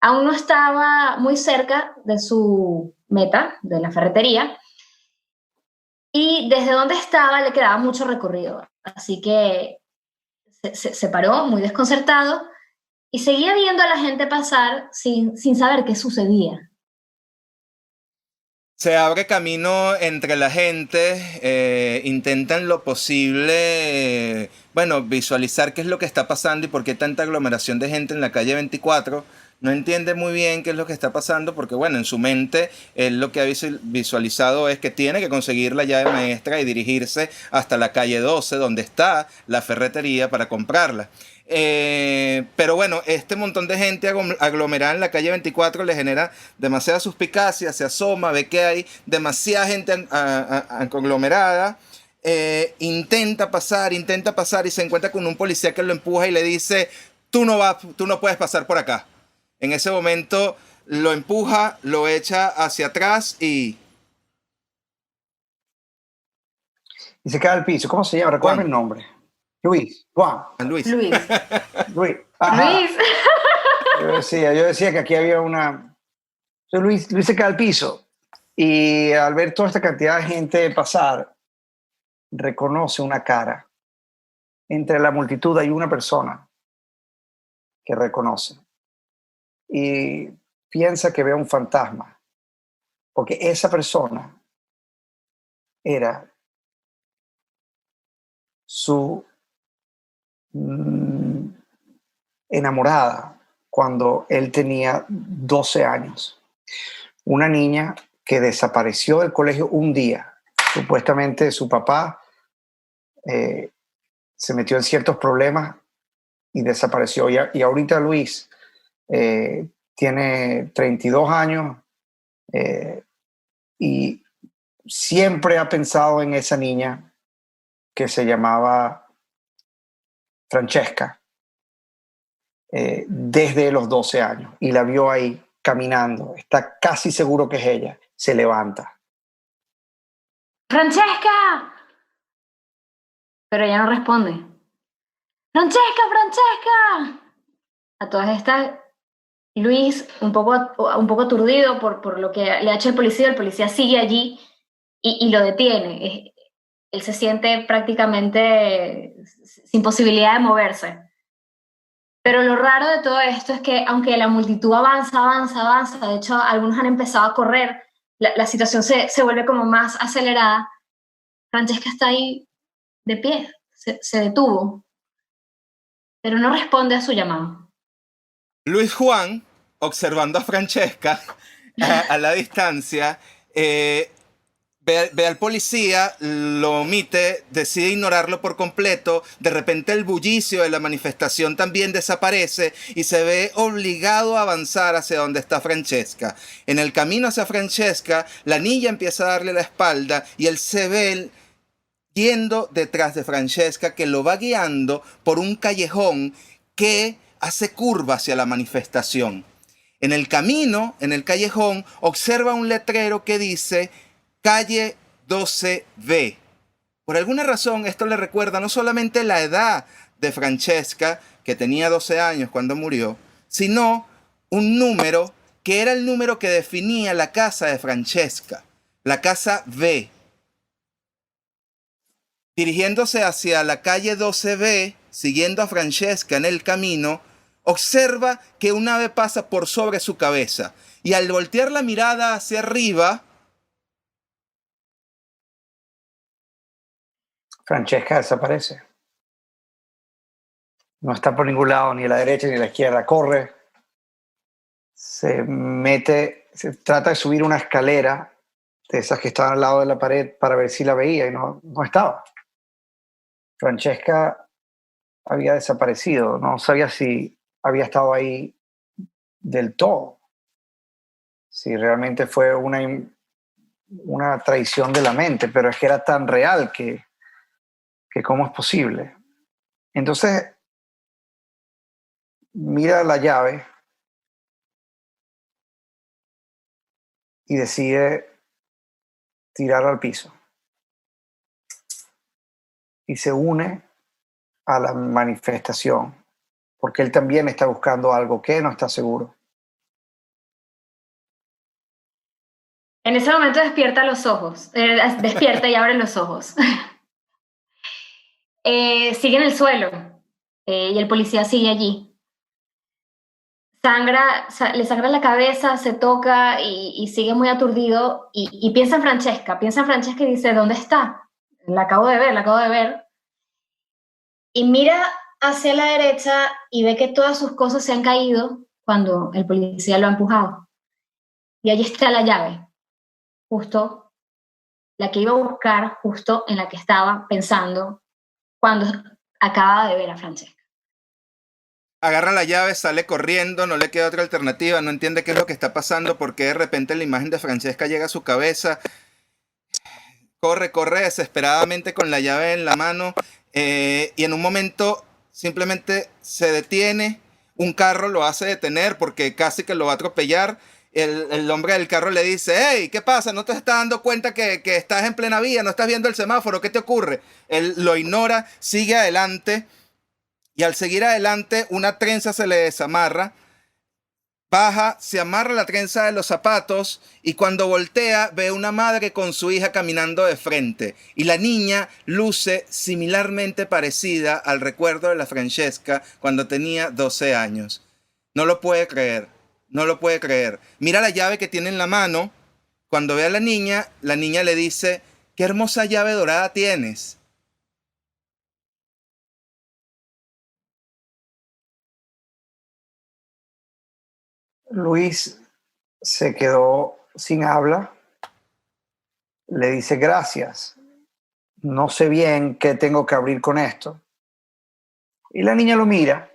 Aún no estaba muy cerca de su meta, de la ferretería, y desde donde estaba le quedaba mucho recorrido. Así que se paró muy desconcertado y seguía viendo a la gente pasar sin saber qué sucedía. Se abre camino entre la gente, intentan lo posible, bueno, visualizar qué es lo que está pasando y por qué tanta aglomeración de gente en la calle 24. No entiende muy bien qué es lo que está pasando porque, bueno, en su mente él lo que ha visualizado es que tiene que conseguir la llave maestra y dirigirse hasta la calle 12, donde está la ferretería, para comprarla. Pero bueno, este montón de gente aglomerada en la calle 24 le genera demasiada suspicacia, se asoma, ve que hay demasiada gente aglomerada, intenta pasar y se encuentra con un policía que lo empuja y le dice, tú no puedes pasar por acá. En ese momento lo empuja, lo echa hacia atrás y se cae al piso. ¿Cómo se llama? Recuerda el nombre. Juan. Luis. Luis. Ajá. Luis. Yo decía que aquí había una... Luis se cae al piso y al ver toda esta cantidad de gente pasar, reconoce una cara. Entre la multitud hay una persona que reconoce y piensa que ve un fantasma, porque esa persona era su enamorada cuando él tenía 12 años. Una niña que desapareció del colegio un día. Supuestamente su papá se metió en ciertos problemas y desapareció. Y ahorita Luis tiene 32 años y siempre ha pensado en esa niña que se llamaba Francesca desde los 12 años y la vio ahí caminando. Está casi seguro que es ella. Se levanta. ¡Francesca! Pero ella no responde. ¡Francesca, Francesca! A todas estas, Luis, un poco aturdido por lo que le ha hecho el policía sigue allí y lo detiene. Él se siente prácticamente sin posibilidad de moverse. Pero lo raro de todo esto es que aunque la multitud avanza, de hecho algunos han empezado a correr, la situación se vuelve como más acelerada, Francesca está ahí de pie, se detuvo, pero no responde a su llamado. Luis Juan, observando a Francesca a la distancia, ve al policía, lo omite, decide ignorarlo por completo. De repente el bullicio de la manifestación también desaparece y se ve obligado a avanzar hacia donde está Francesca. En el camino hacia Francesca, la niña empieza a darle la espalda y él se ve yendo detrás de Francesca, que lo va guiando por un callejón que hace curva hacia la manifestación. En el camino, en el callejón, observa un letrero que dice calle 12B. Por alguna razón esto le recuerda no solamente la edad de Francesca, que tenía 12 años cuando murió, sino un número que era el número que definía la casa de Francesca, la casa B. Dirigiéndose hacia la calle 12B, siguiendo a Francesca en el camino, observa que un ave pasa por sobre su cabeza y al voltear la mirada hacia arriba, Francesca desaparece. No está por ningún lado, ni a la derecha ni a la izquierda. Corre, se trata de subir una escalera de esas que estaban al lado de la pared para ver si la veía y no estaba. Francesca había desaparecido. No sabía si había estado ahí del todo. Si realmente fue una traición de la mente, pero es que era tan real que cómo es posible. Entonces, mira la llave y decide tirarla al piso. Y se une a la manifestación, porque él también está buscando algo que no está seguro. En ese momento despierta los ojos, despierta y abre los ojos. Sigue en el suelo y el policía sigue allí. Le sangra la cabeza, se toca y sigue muy aturdido y piensa en Francesca y dice, ¿dónde está? La acabo de ver. Y mira hacia la derecha y ve que todas sus cosas se han caído cuando el policía lo ha empujado. Y allí está la llave, justo la que iba a buscar, justo en la que estaba pensando cuando acaba de ver a Francesca. agarra la llave, sale corriendo, no le queda otra alternativa, no entiende qué es lo que está pasando, porque de repente la imagen de Francesca llega a su cabeza. Corre desesperadamente con la llave en la mano y en un momento simplemente se detiene. Un carro lo hace detener porque casi que lo va a atropellar. El hombre del carro le dice, hey, ¿qué pasa? ¿No te estás dando cuenta que estás en plena vía? ¿No estás viendo el semáforo? ¿Qué te ocurre? Él lo ignora, sigue adelante y al seguir adelante una trenza se le desamarra. Baja, se amarra la trenza de los zapatos y cuando voltea ve una madre con su hija caminando de frente. Y la niña luce similarmente parecida al recuerdo de la Francesca cuando tenía 12 años. No lo puede creer. Mira la llave que tiene en la mano. Cuando ve a la niña le dice, qué hermosa llave dorada tienes. Luis se quedó sin habla, le dice gracias, no sé bien qué tengo que abrir con esto. Y la niña lo mira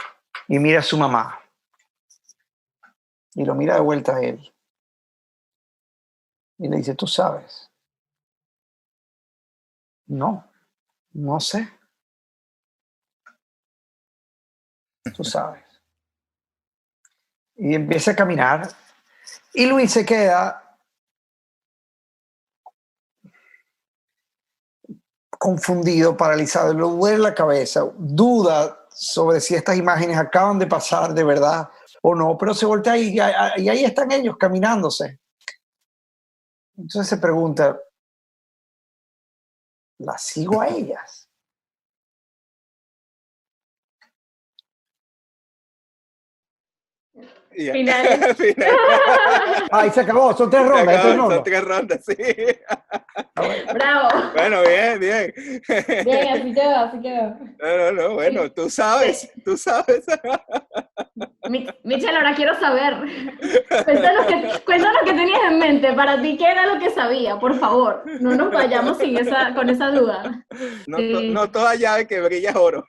y mira a su mamá y lo mira de vuelta a él y le dice, ¿tú sabes? No sé. Tú sabes. Y empieza a caminar y Luis se queda confundido, paralizado, le duele la cabeza, duda sobre si estas imágenes acaban de pasar de verdad o no, pero se voltea y ahí están ellos caminándose. Entonces se pregunta, ¿las sigo a ellas? Final. Ahí se acabó, son 3 rondas. Son 3 rondas, sí. Bravo. Bueno, bien. Bien, así quedó. No, bueno, tú sabes. Michelle, ahora quiero saber. Cuéntanos qué tenías en mente. Para ti, ¿qué era lo que sabía? Por favor, no nos vayamos con esa duda. No toda llave que brilla es oro.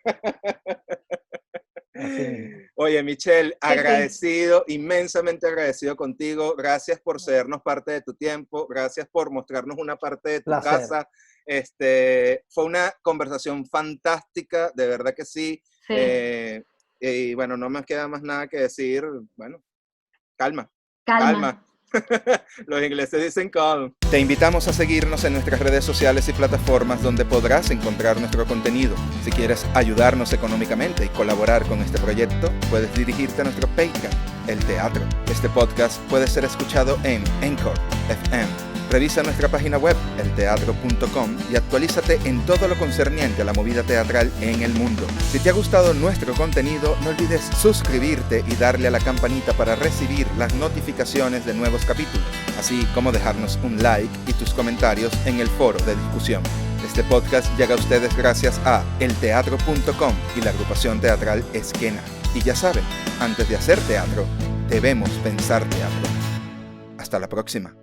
Oye, Michelle, agradecido, inmensamente agradecido contigo. Gracias por cedernos parte de tu tiempo. Gracias por mostrarnos una parte de tu casa. Fue una conversación fantástica, de verdad que sí. Y bueno, no me queda más nada que decir. Bueno, calma. Los ingleses dicen calm. Te invitamos a seguirnos en nuestras redes sociales y plataformas donde podrás encontrar nuestro contenido. Si quieres ayudarnos económicamente y colaborar con este proyecto, puedes dirigirte a nuestro Patreon el teatro. Este podcast puede ser escuchado en Anchor FM. Revisa nuestra página web, elteatro.com, y actualízate en todo lo concerniente a la movida teatral en el mundo. Si te ha gustado nuestro contenido, no olvides suscribirte y darle a la campanita para recibir las notificaciones de nuevos capítulos, así como dejarnos un like y tus comentarios en el foro de discusión. Este podcast llega a ustedes gracias a elteatro.com y la agrupación teatral Esquena. Y ya saben, antes de hacer teatro, debemos pensar teatro. Hasta la próxima.